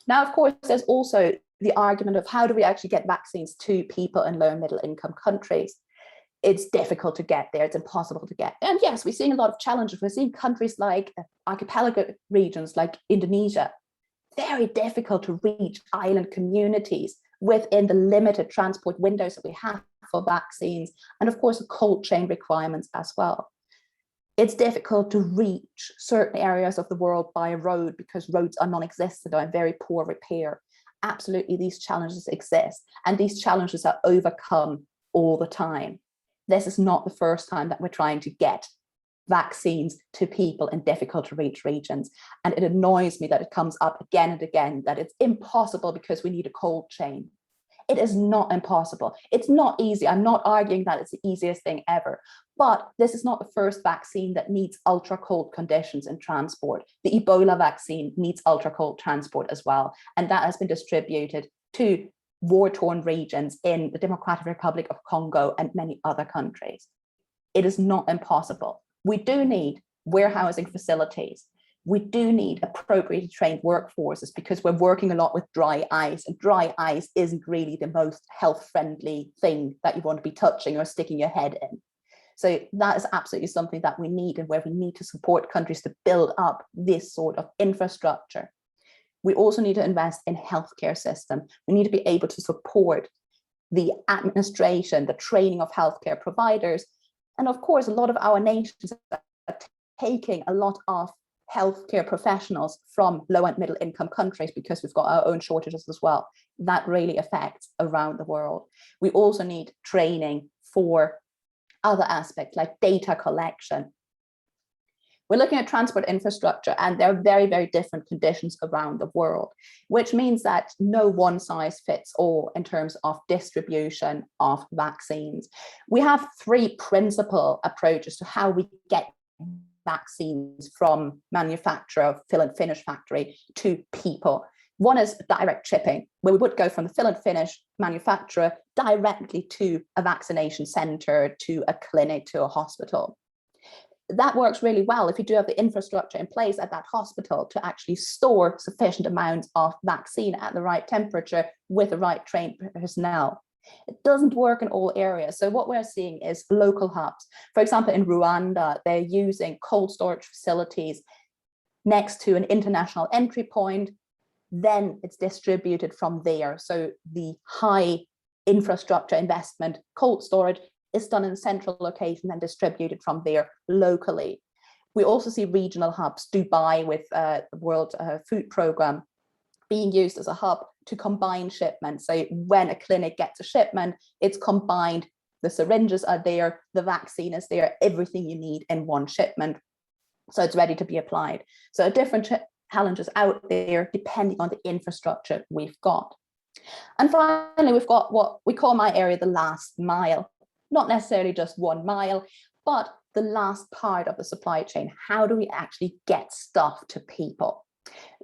Now, of course, there's also the argument of how do we actually get vaccines to people in low and middle income countries? It's difficult to get there, it's impossible to get. And yes, we're seeing a lot of challenges. We're seeing countries like archipelago regions like Indonesia, very difficult to reach island communities within the limited transport windows that we have for vaccines, and of course, the cold chain requirements as well. It's difficult to reach certain areas of the world by road because roads are non-existent or in very poor repair. Absolutely, these challenges exist, and these challenges are overcome all the time. This is not the first time that we're trying to get vaccines to people in difficult to reach regions. And it annoys me that it comes up again and again, that it's impossible because we need a cold chain. It is not impossible. It's not easy. I'm not arguing that it's the easiest thing ever, but this is not the first vaccine that needs ultra cold conditions in transport. The Ebola vaccine needs ultra cold transport as well. And that has been distributed to war-torn regions in the Democratic Republic of Congo and many other countries. It is not impossible. We do need warehousing facilities. We do need appropriately trained workforces because we're working a lot with dry ice, and dry ice isn't really the most health-friendly thing that you want to be touching or sticking your head in. So that is absolutely something that we need, and where we need to support countries to build up this sort of infrastructure. We also need to invest in healthcare system. We need to be able to support the administration, the training of healthcare providers. And of course, a lot of our nations are taking a lot of healthcare professionals from low and middle income countries because we've got our own shortages as well. That really affects around the world. We also need training for other aspects like data collection. We're looking at transport infrastructure, and there are very, very different conditions around the world, which means that no one size fits all in terms of distribution of vaccines. We have three principal approaches to how we get vaccines from manufacturer, fill and finish factory to people. One is direct shipping, where we would go from the fill and finish manufacturer directly to a vaccination center, to a clinic, to a hospital. That works really well if you do have the infrastructure in place at that hospital to actually store sufficient amounts of vaccine at the right temperature with the right trained personnel. It doesn't work in all areas. So what we're seeing is local hubs. For example, in Rwanda, they're using cold storage facilities next to an international entry point. Then it's distributed from there. So the high infrastructure investment, cold storage, is done in a central location and distributed from there locally. We also see regional hubs, Dubai with the World Food Programme being used as a hub to combine shipments. So when a clinic gets a shipment, it's combined. The syringes are there, the vaccine is there, everything you need in one shipment. So it's ready to be applied. So different challenges out there depending on the infrastructure we've got. And finally, we've got what we call my area the last mile. Not necessarily just 1 mile, but the last part of the supply chain. How do we actually get stuff to people?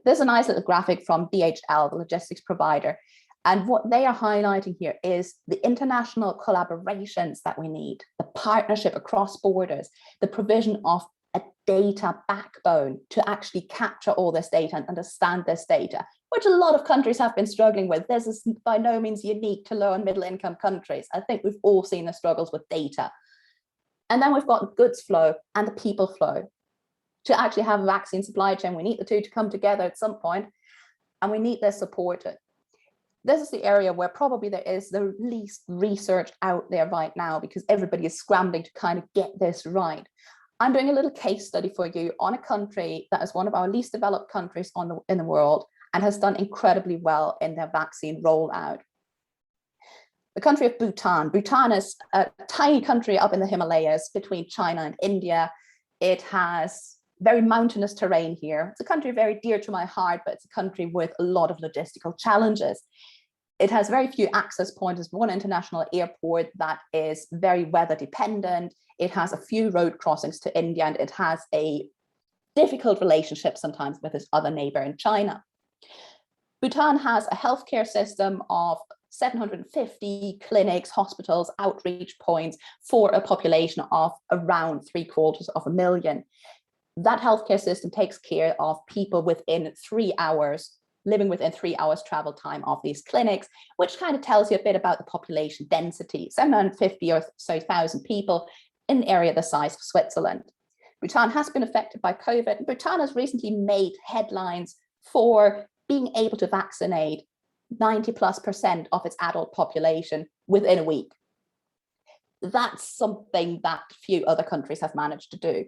There's a nice little graphic from DHL, the logistics provider. And what they are highlighting here is the international collaborations that we need, the partnership across borders, the provision of a data backbone to actually capture all this data and understand this data, which a lot of countries have been struggling with. This is by no means unique to low and middle income countries. I think we've all seen the struggles with data. And then we've got the goods flow and the people flow. To actually have a vaccine supply chain, we need the two to come together at some point, and we need this supported. This is the area where probably there is the least research out there right now because everybody is scrambling to kind of get this right. I'm doing a little case study for you on a country that is one of our least developed countries in the world and has done incredibly well in their vaccine rollout. The country of Bhutan. Bhutan is a tiny country up in the Himalayas between China and India. It has very mountainous terrain here. It's a country very dear to my heart, but it's a country with a lot of logistical challenges. It has very few access points. There's one international airport that is very weather dependent. It has a few road crossings to India, and it has a difficult relationship sometimes with its other neighbor in China. Bhutan has a healthcare system of 750 clinics, hospitals, outreach points for a population of around 750,000. That healthcare system takes care of people within 3 hours, living within 3 hours travel time of these clinics, which kind of tells you a bit about the population density, 750 or so thousand people in an area the size of Switzerland. Bhutan has been affected by COVID. Bhutan has recently made headlines for being able to vaccinate 90+% of its adult population within a week. That's something that few other countries have managed to do.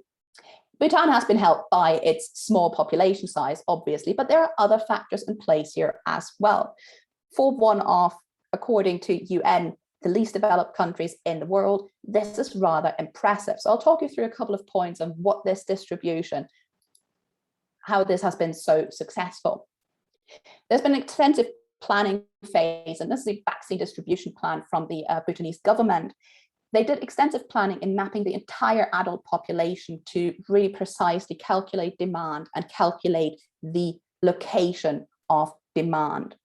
Bhutan has been helped by its small population size, obviously, but there are other factors in place here as well. For one-off, according to UN, the least developed countries in the world, this is rather impressive. So I'll talk you through a couple of points on what this distribution, how this has been so successful. There's been an extensive planning phase, and this is the vaccine distribution plan from the Bhutanese government. They did extensive planning in mapping the entire adult population to really precisely calculate demand and calculate the location of demand.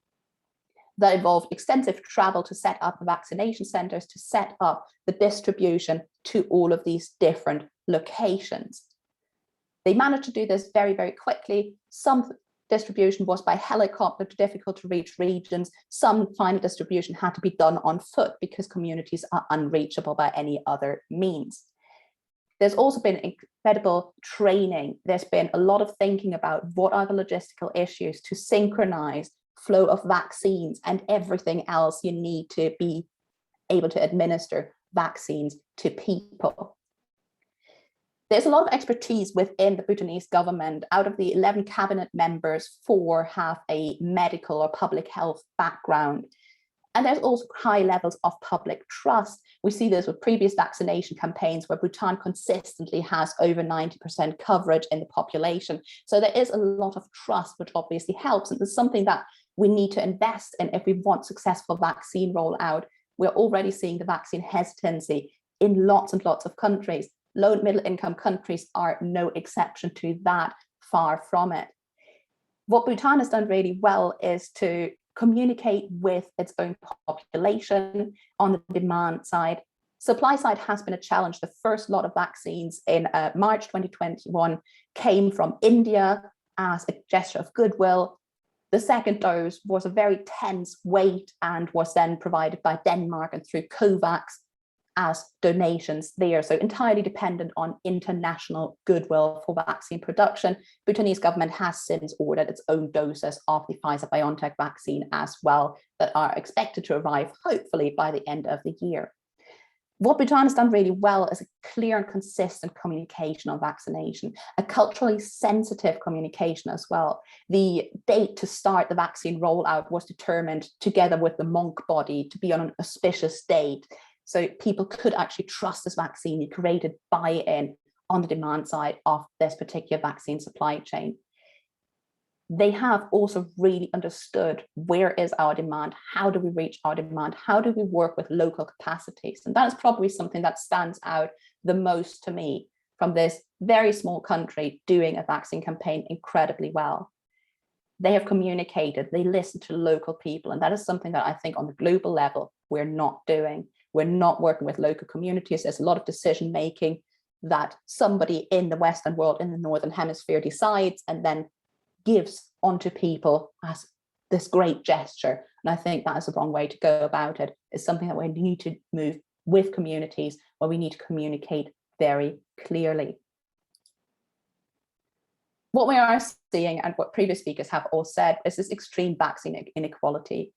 That involved extensive travel to set up the vaccination centers, to set up the distribution to all of these different locations. They managed to do this very, very quickly. Some distribution was by helicopter to difficult to reach regions. Some final distribution had to be done on foot because communities are unreachable by any other means. There's also been incredible training. There's been a lot of thinking about what are the logistical issues to synchronize flow of vaccines and everything else you need to be able to administer vaccines to people. There's a lot of expertise within the Bhutanese government. Out of the 11 cabinet members, 4 have a medical or public health background. And there's also high levels of public trust. We see this with previous vaccination campaigns where Bhutan consistently has over 90% coverage in the population. So there is a lot of trust, which obviously helps. And it's something that we need to invest in if we want successful vaccine rollout. We're already seeing the vaccine hesitancy in lots and lots of countries. Low and middle income countries are no exception to that, far from it. What Bhutan has done really well is to communicate with its own population on the demand side. Supply side has been a challenge. The first lot of vaccines in March 2021 came from India as a gesture of goodwill. The second dose was a very tense wait and was then provided by Denmark and through COVAX as donations there. So entirely dependent on international goodwill for vaccine production. Bhutanese government has since ordered its own doses of the Pfizer-BioNTech vaccine as well that are expected to arrive hopefully by the end of the year. What Bhutan has done really well is a clear and consistent communication on vaccination, a culturally sensitive communication as well. The date to start the vaccine rollout was determined together with the monk body to be on an auspicious date. So people could actually trust this vaccine. You created buy-in on the demand side of this particular vaccine supply chain. They have also really understood where is our demand, how do we reach our demand, how do we work with local capacities? And that is probably something that stands out the most to me from this very small country doing a vaccine campaign incredibly well. They have communicated, they listen to local people, and that is something that I think on the global level we're not doing. We're not working with local communities. There's a lot of decision making that somebody in the Western world, in the Northern Hemisphere decides and then gives onto people as this great gesture. And I think that is the wrong way to go about it. It's something that we need to move with communities where we need to communicate very clearly. What we are seeing and what previous speakers have all said is this extreme vaccine inequality.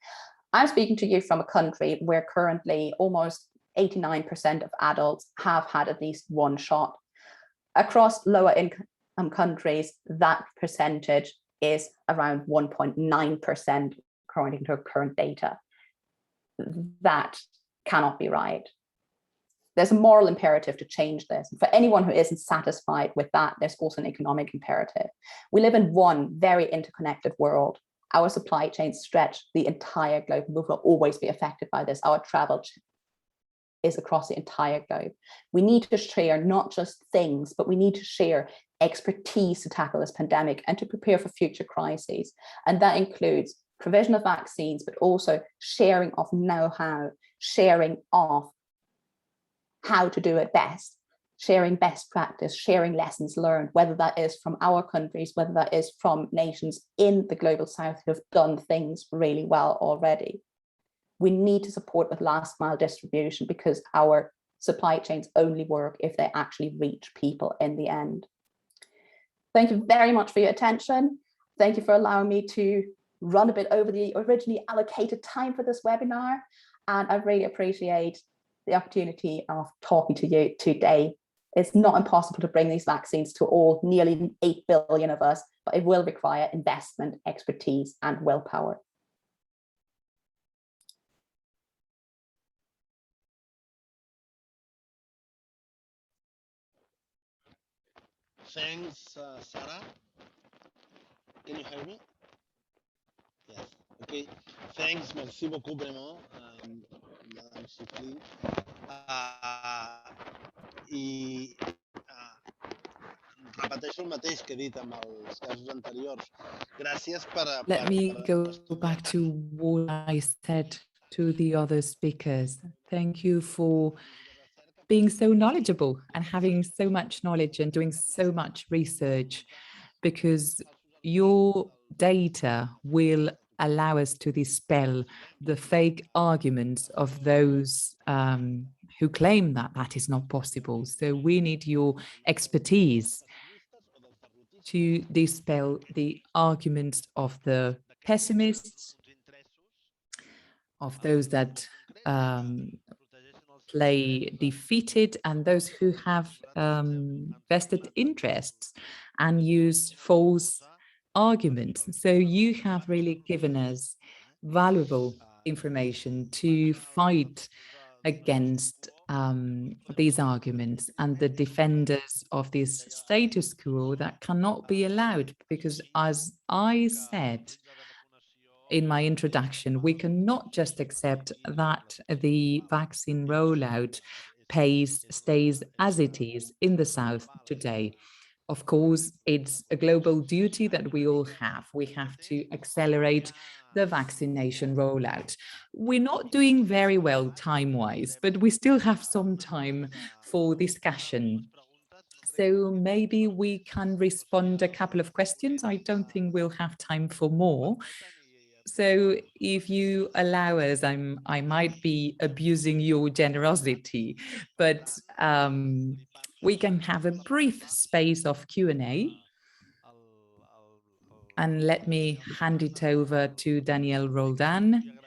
I'm speaking to you from a country where currently almost 89% of adults have had at least one shot. Across lower income countries, that percentage is around 1.9% according to current data. That cannot be right. There's a moral imperative to change this. And for anyone who isn't satisfied with that, there's also an economic imperative. We live in one very interconnected world. Our supply chains stretch the entire globe. We will always be affected by this. Our travel is across the entire globe. We need to share not just things, but we need to share expertise to tackle this pandemic and to prepare for future crises. And that includes provision of vaccines, but also sharing of know-how, sharing of how to do it best, sharing best practice, sharing lessons learned, whether that is from our countries, whether that is from nations in the global south who have done things really well already. We need to support with last mile distribution because our supply chains only work if they actually reach people in the end. Thank you very much for your attention. Thank you for allowing me to run a bit over the originally allocated time for this webinar. And I really appreciate the opportunity of talking to you today. It's not impossible to bring these vaccines to all nearly 8 billion of us, but it will require investment, expertise, and willpower. Thanks, Sarah. Can you hear me? Yes. Okay. Thanks. Merci beaucoup vraiment, Madame Schifrin. I repeteixo el mateix que he dit amb els casos anteriors. Gràcies per Let me go estudiar. back to what I said to the other speakers. Thank you for being so knowledgeable and having so much knowledge and doing so much research, because your data will allow us to dispel the fake arguments of those who claim that that is not possible. So we need your expertise to dispel the arguments of the pessimists, of those that play defeated, and those who have vested interests and use false arguments. So you have really given us valuable information to fight against these arguments and the defenders of this status quo that cannot be allowed, because as I said in my introduction, we cannot just accept that the vaccine rollout pace stays as it is in the South today. Of course, it's a global duty that we all have. We have to accelerate the vaccination rollout. We're not doing very well time-wise, but we still have some time for discussion. So maybe we can respond a couple of questions. I don't think we'll have time for more. So if you allow us, I might be abusing your generosity, but we can have a brief space of Q&A. And let me hand it over to Daniel Roldan,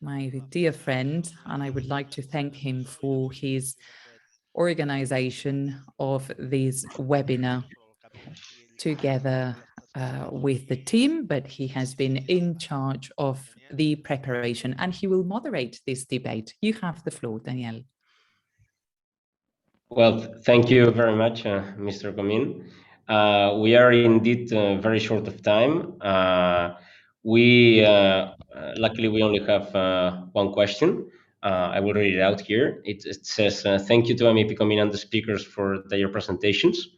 my dear friend, and I would like to thank him for his organization of this webinar together with the team, but he has been in charge of the preparation and he will moderate this debate. You have the floor, Daniel. Well, thank you very much, Mr. Comín. We are indeed very short of time. Luckily, we only have one question. I will read it out here. It says, thank you to MEP Comín and the speakers for their presentations.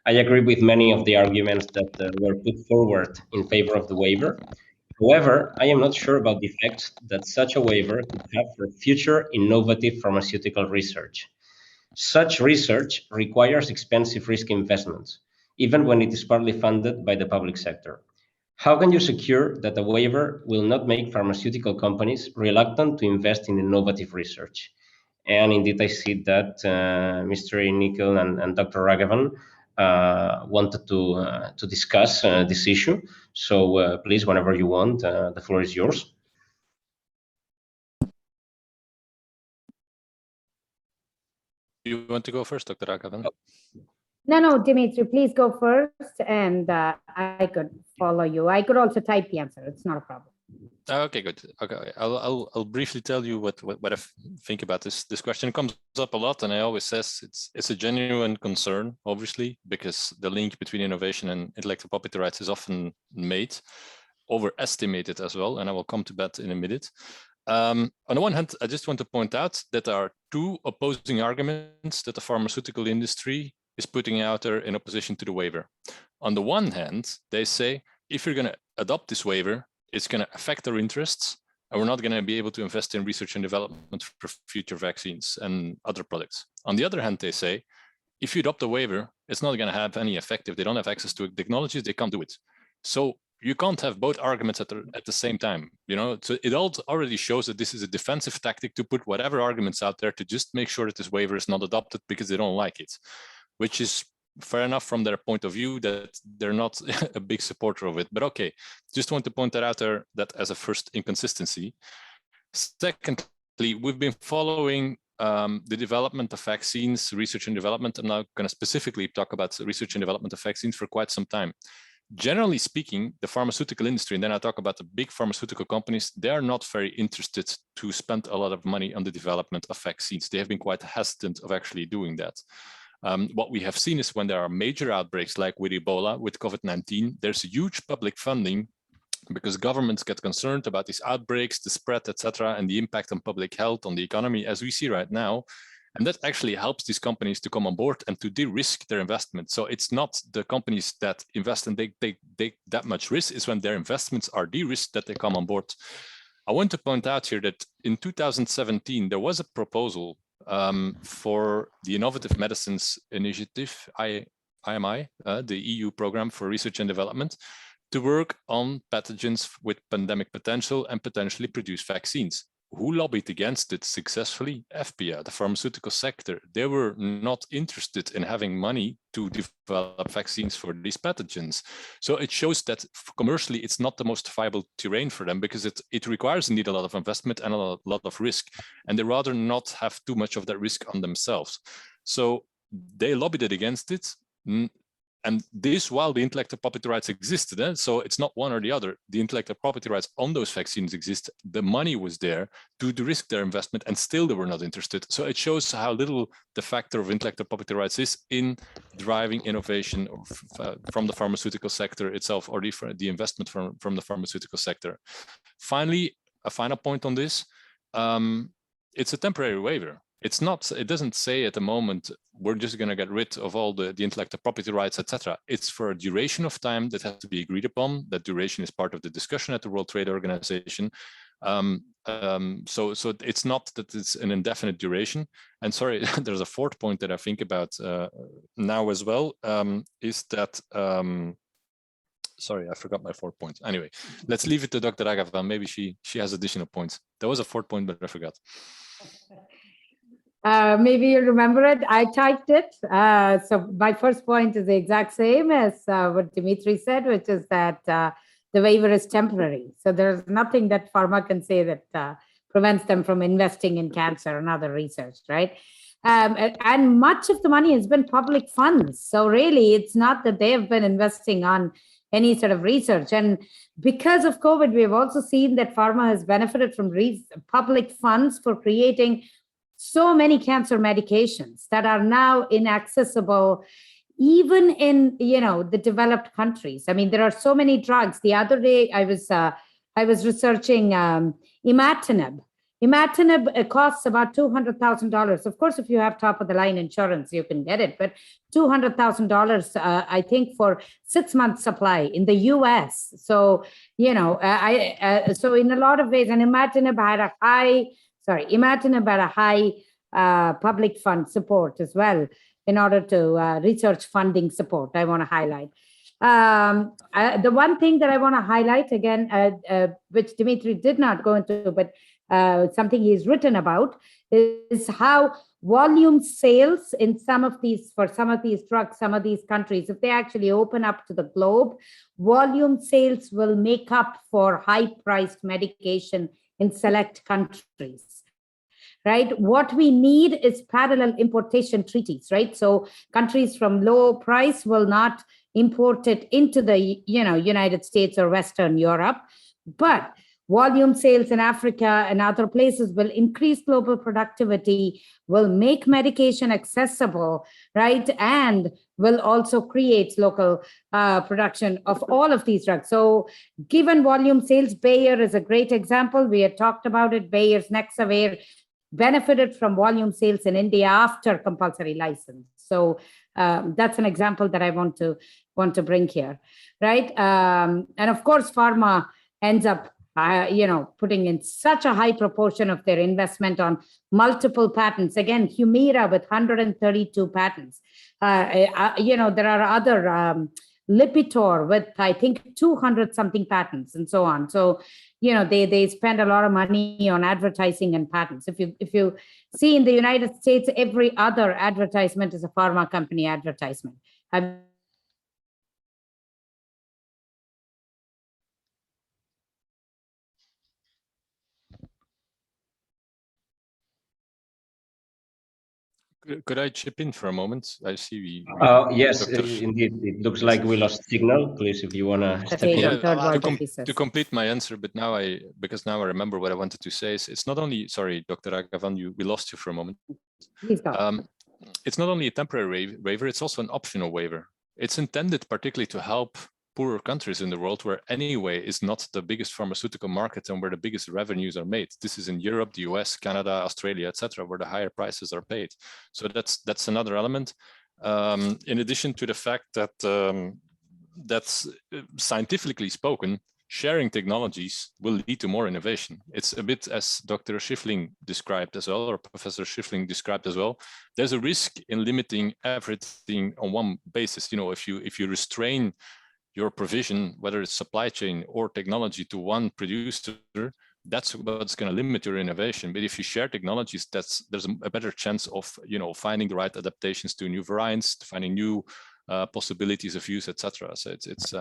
I agree with many of the arguments that were put forward in favor of the waiver. However, I am not sure about the effects that such a waiver could have for future innovative pharmaceutical research. Such research requires expensive risk investments, even when it is partly funded by the public sector. How can you secure that a waiver will not make pharmaceutical companies reluctant to invest in innovative research? And indeed, I see that Mr. Nickel and Dr. Raghavan wanted to discuss this issue. So please, whenever you want, the floor is yours. You want to go first, Dr. Raghavan? No, Dimitri, please go first, and I could follow you. I could also type the answer. It's not a problem. Okay, good. Okay, I'll briefly tell you what I think about this. This question comes up a lot, and I always says it's a genuine concern, obviously, because the link between innovation and intellectual property rights is often overestimated as well, and I will come to that in a minute. On the one hand, I just want to point out that there are two opposing arguments that the pharmaceutical industry is putting out there in opposition to the waiver. On the one hand, they say, if you're going to adopt this waiver, it's going to affect our interests, and we're not going to be able to invest in research and development for future vaccines and other products. On the other hand, they say, if you adopt a waiver, it's not going to have any effect. If they don't have access to technologies, they can't do it. So you can't have both arguments at the same time. So it already shows that this is a defensive tactic to put whatever arguments out there to just make sure that this waiver is not adopted because they don't like it, which is fair enough from their point of view that they're not a big supporter of it. But okay, just want to point that out there, that as a first inconsistency. Secondly, we've been following the development of vaccines, research and development. I'm now going to specifically talk about research and development of vaccines for quite some time. Generally speaking, the pharmaceutical industry, and then I talk about the big pharmaceutical companies, they are not very interested to spend a lot of money on the development of vaccines. They have been quite hesitant of actually doing that. What we have seen is when there are major outbreaks like with Ebola, with COVID-19, there's huge public funding because governments get concerned about these outbreaks, the spread, etc., and the impact on public health, on the economy, as we see right now. And that actually helps these companies to come on board and to de-risk their investment. So it's not the companies that invest and they take that much risk, it's when their investments are de-risked that they come on board. I want to point out here that in 2017, there was a proposal for the Innovative Medicines Initiative, IMI, the EU program for research and development, to work on pathogens with pandemic potential and potentially produce vaccines. Who lobbied against it successfully? FPA, the pharmaceutical sector. They were not interested in having money to develop vaccines for these pathogens. So it shows that commercially, it's not the most viable terrain for them because it requires indeed a lot of investment and a lot of risk. And they rather not have too much of that risk on themselves. So they lobbied it against it. And this while the intellectual property rights existed. So it's not one or the other. The intellectual property rights on those vaccines exist. The money was there to risk their investment and still they were not interested. So it shows how little the factor of intellectual property rights is in driving innovation from the pharmaceutical sector itself or the investment from the pharmaceutical sector. Finally, a final point on this. It's a temporary waiver. It's not, it doesn't say at the moment, we're just going to get rid of all the intellectual property rights, etc. It's for a duration of time that has to be agreed upon. That duration is part of the discussion at the World Trade Organization. So it's not that it's an indefinite duration. And sorry, there's a fourth point that I think about now as well, is that, sorry, I forgot my fourth point. Anyway, let's leave it to Dr. Agavan. Maybe she has additional points. There was a fourth point, but I forgot. Maybe you remember it. I typed it. So my first point is the exact same as what Dimitri said, which is that the waiver is temporary. So there's nothing that pharma can say that prevents them from investing in cancer and other research, right? And much of the money has been public funds. So really, it's not that they have been investing on any sort of research. And because of COVID, we've also seen that pharma has benefited from public funds for creating so many cancer medications that are now inaccessible even in, the developed countries. I mean, there are so many drugs. The other day I was researching imatinib. Imatinib costs about $200,000. Of course, if you have top of the line insurance, you can get it, but $200,000, I think, for 6 months supply in the US. So, so in a lot of ways, and imatinib had a high public fund support as well in order to research funding support, I want to highlight. The one thing that I want to highlight again, which Dimitri did not go into, but something he's written about, is how volume sales in for some of these drugs, some of these countries, if they actually open up to the globe, volume sales will make up for high-priced medication in select countries. Right? What we need is parallel importation treaties, right? So countries from low price will not import it into the United States or Western Europe, but volume sales in Africa and other places will increase global productivity, will make medication accessible, right? And will also create local production of all of these drugs. So given volume sales, Bayer is a great example. We had talked about it. Bayer's Nexavar benefited from volume sales in India after compulsory license. So that's an example that I want to bring here, right? And of course, pharma ends up, putting in such a high proportion of their investment on multiple patents. Again, Humira with 132 patents. There are other Lipitor with, I think, 200 something patents and so on. So, they spend a lot of money on advertising and patents. If you see in the United States, every other advertisement is a pharma company advertisement. Could I chip in for a moment? I see yes, indeed. It looks like we lost signal. Please, if you want to step in. To complete my answer, but because now I remember what I wanted to say. It's not only, sorry, Dr. Agavan, we lost you for a moment. Please go. it's not only a temporary waiver, it's also an optional waiver. It's intended particularly to help poorer countries in the world where anyway is not the biggest pharmaceutical market and where the biggest revenues are made. This is in Europe, the US, Canada, Australia, etc., where the higher prices are paid. So that's another element. In addition to the fact that that's scientifically spoken, sharing technologies will lead to more innovation. It's a bit as Dr. Schiffling described as well, or Professor Schiffling described as well. There's a risk in limiting everything on one basis. You know, if you restrain your provision, whether it's supply chain or technology, to one producer, that's what's going to limit your innovation. But if you share technologies, there's a better chance of, you know, finding the right adaptations to new variants, to finding new possibilities of use, etc. So it's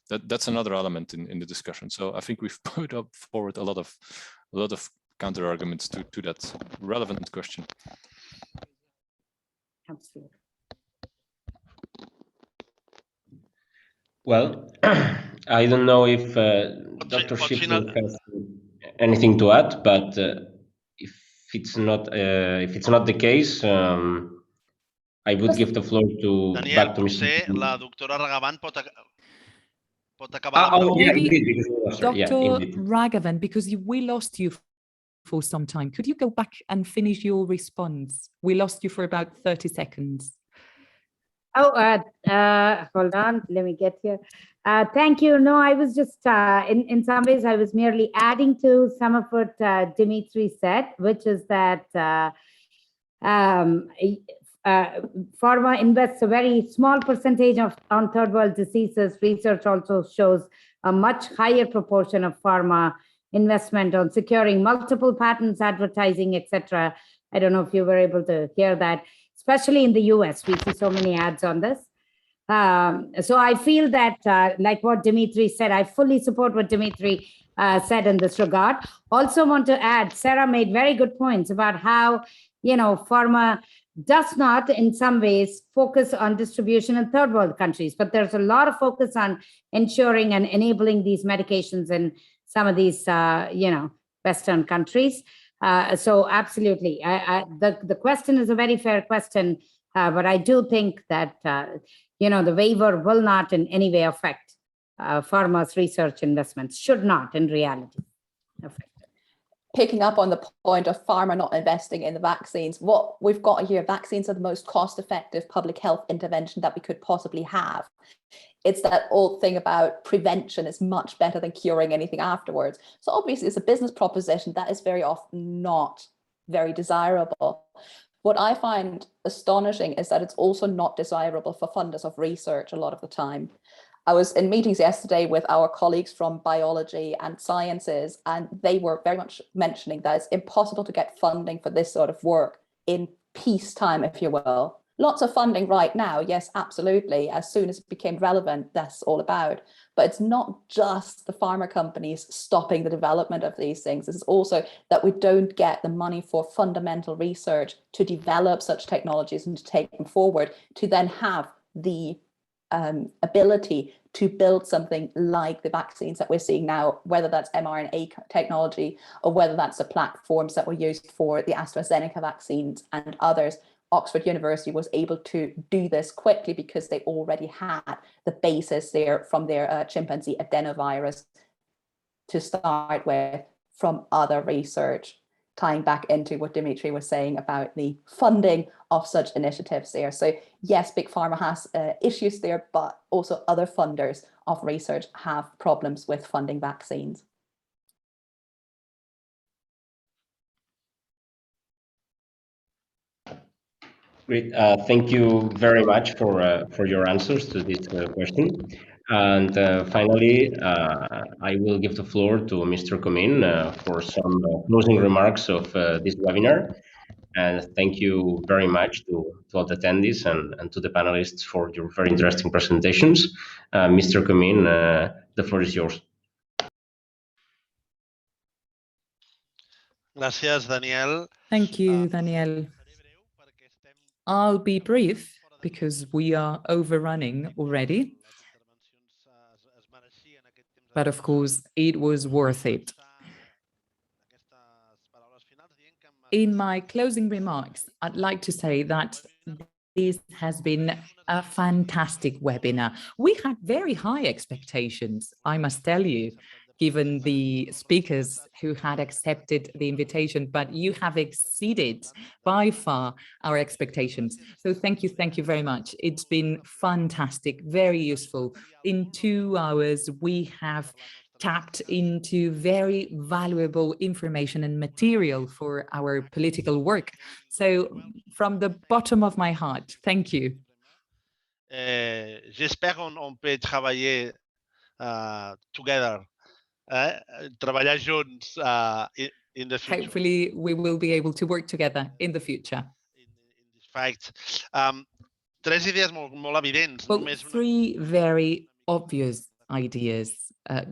that's another element in the discussion. So I think we've put up forward a lot of counter arguments to that relevant question. Absolutely. Well, I don't know if Dr. Schiffling has anything to add, but if it's not the case, I would give the floor back to Mr. La doctora Ragavan pot acabar la yeah, Maybe indeed, Dr. Raghavan, because we lost you for some time. Could you go back and finish your response? We lost you for about 30 seconds. Oh, hold on, let me get here. Thank you. No, I was just, in some ways, I was merely adding to some of what Dimitri said, which is that pharma invests a very small percentage on third world diseases. Research also shows a much higher proportion of pharma investment on securing multiple patents, advertising, etc. I don't know if you were able to hear that. Especially in the US, we see so many ads on this. So I feel that, like what Dimitri said, I fully support what Dimitri said in this regard. Also want to add, Sarah made very good points about how, you know, pharma does not, in some ways, focus on distribution in third world countries, but there's a lot of focus on ensuring and enabling these medications in some of these, you know, Western countries. So absolutely, the question is a very fair question, but I do think that, you know, the waiver will not in any way affect pharma's research investments, should not in reality affect. Picking up on the point of pharma not investing in the vaccines, what we've got here, vaccines are the most cost-effective public health intervention that we could possibly have. It's that old thing about prevention is much better than curing anything afterwards. So obviously it's a business proposition that is very often not very desirable. What I find astonishing is that it's also not desirable for funders of research a lot of the time. I was in meetings yesterday with our colleagues from biology and sciences, and they were very much mentioning that it's impossible to get funding for this sort of work in peacetime, if you will. Lots of funding right now, yes, absolutely. As soon as it became relevant, that's all about. But it's not just the pharma companies stopping the development of these things. It's also that we don't get the money for fundamental research to develop such technologies and to take them forward, to then have the ability to build something like the vaccines that we're seeing now, whether that's mRNA technology or whether that's the platforms that were used for the AstraZeneca vaccines and others. Oxford University was able to do this quickly because they already had the basis there from their chimpanzee adenovirus to start with from other research, tying back into what Dimitri was saying about the funding of such initiatives there. So yes, Big Pharma has issues there, but also other funders of research have problems with funding vaccines. Great. Thank you very much for your answers to this question. And finally, I will give the floor to Mr. Comín for some closing remarks of this webinar. And thank you very much to all the attendees and to the panelists for your very interesting presentations. Mr. Comín, the floor is yours. Gracias, Daniel. Thank you, Daniel. I'll be brief because we are overrunning already. But of course, it was worth it. In my closing remarks, I'd like to say that this has been a fantastic webinar. We had very high expectations, I must tell you, given the speakers who had accepted the invitation, but you have exceeded by far our expectations. So thank you very much. It's been fantastic, very useful. In 2 hours, we have tapped into very valuable information and material for our political work. So from the bottom of my heart, thank you. J'espère qu'on peut travailler together, treballar junts in the future. Hopefully we will be able to work together in the future. In this fact, tres idees molt evidents. Well, 3 very obvious ideas,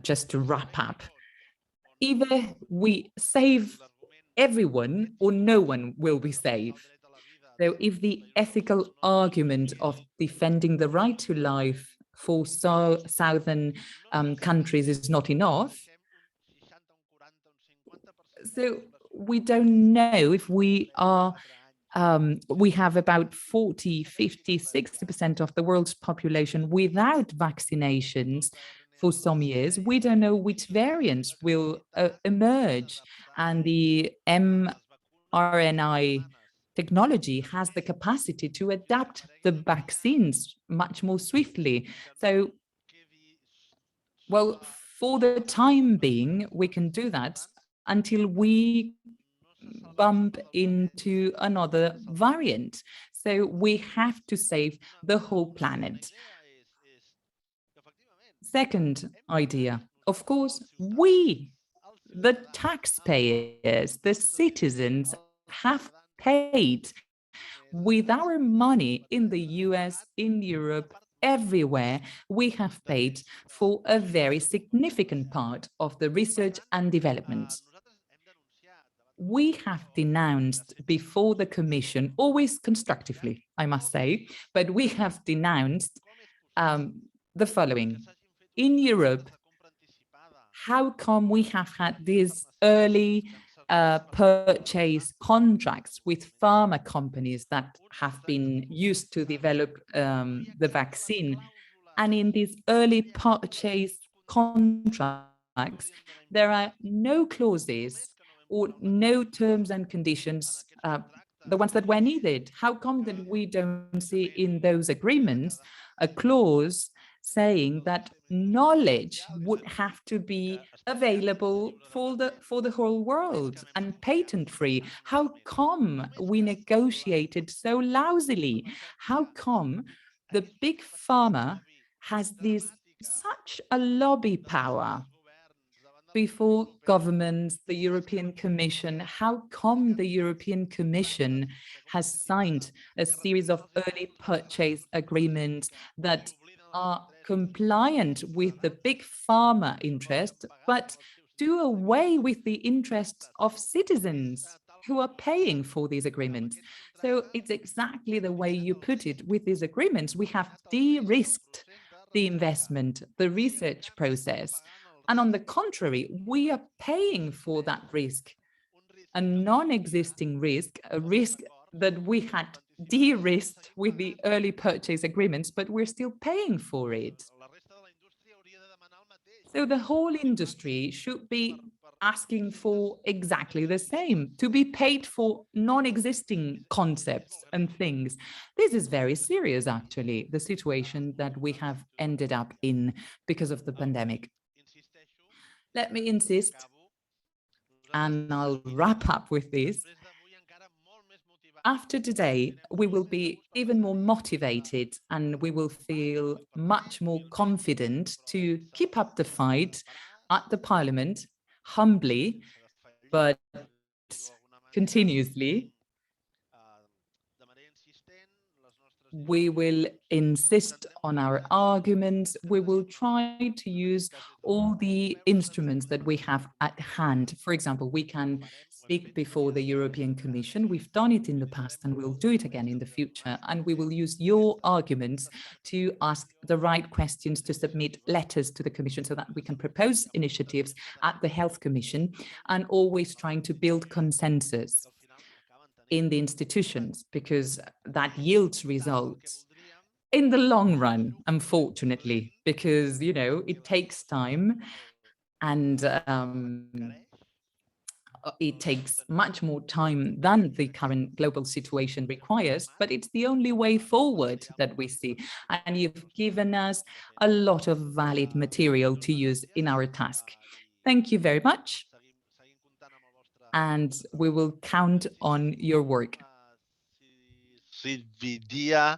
just to wrap up. Either we save everyone or no one will be saved. So if the ethical argument of defending the right to life for southern countries is not enough, so we don't know if we are we have about 40, 50, 60% of the world's population without vaccinations for some years. We don't know which variants will emerge, and the mRNA technology has the capacity to adapt the vaccines much more swiftly. So, well, for the time being, we can do that until we bump into another variant. So we have to save the whole planet. Second idea, of course, we, the taxpayers, the citizens, have paid with our money in the US, in Europe, everywhere. We have paid for a very significant part of the research and development. We have denounced before the Commission, always constructively, I must say, but we have denounced the following. In Europe, how come we have had these early purchase contracts with pharma companies that have been used to develop the vaccine? And in these early purchase contracts, there are no clauses or no terms and conditions, the ones that were needed. How come that we don't see in those agreements a clause saying that knowledge would have to be available for the whole world and patent free? How come we negotiated so lousily? How come the big pharma has such a lobby power before governments, the European Commission? How come the European Commission has signed a series of early purchase agreements that are compliant with the big pharma interest, but do away with the interests of citizens who are paying for these agreements? So it's exactly the way you put it. With these agreements, we have de-risked the investment, the research process. And on the contrary, we are paying for that risk, a non-existing risk, a risk that we had de-risked with the early purchase agreements, but we're still paying for it. So the whole industry should be asking for exactly the same, to be paid for non-existing concepts and things. This is very serious, actually, the situation that we have ended up in because of the pandemic. Let me insist, and I'll wrap up with this. After today, we will be even more motivated and we will feel much more confident to keep up the fight at the Parliament, humbly, but continuously. We will insist on our arguments. We will try to use all the instruments that we have at hand. For example, we can speak before the European Commission. We've done it in the past and we'll do it again in the future. And we will use your arguments to ask the right questions, to submit letters to the Commission so that we can propose initiatives at the Health Commission, and always trying to build consensus. in the institutions, because that yields results in the long run, unfortunately, because, you know, it takes time and it takes much more time than the current global situation requires, but it's the only way forward that we see. And you've given us a lot of valid material to use in our task. Thank you very much. And we will count on your work. Silvidia,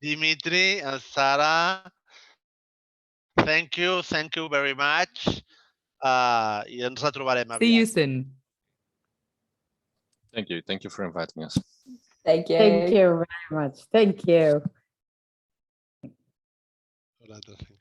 Dimitri, and Sarah, thank you very much. I ens retrobarem aviat. See you soon. Thank you for inviting us. Thank you. Thank you very much. Thank you. Nosaltres, sí.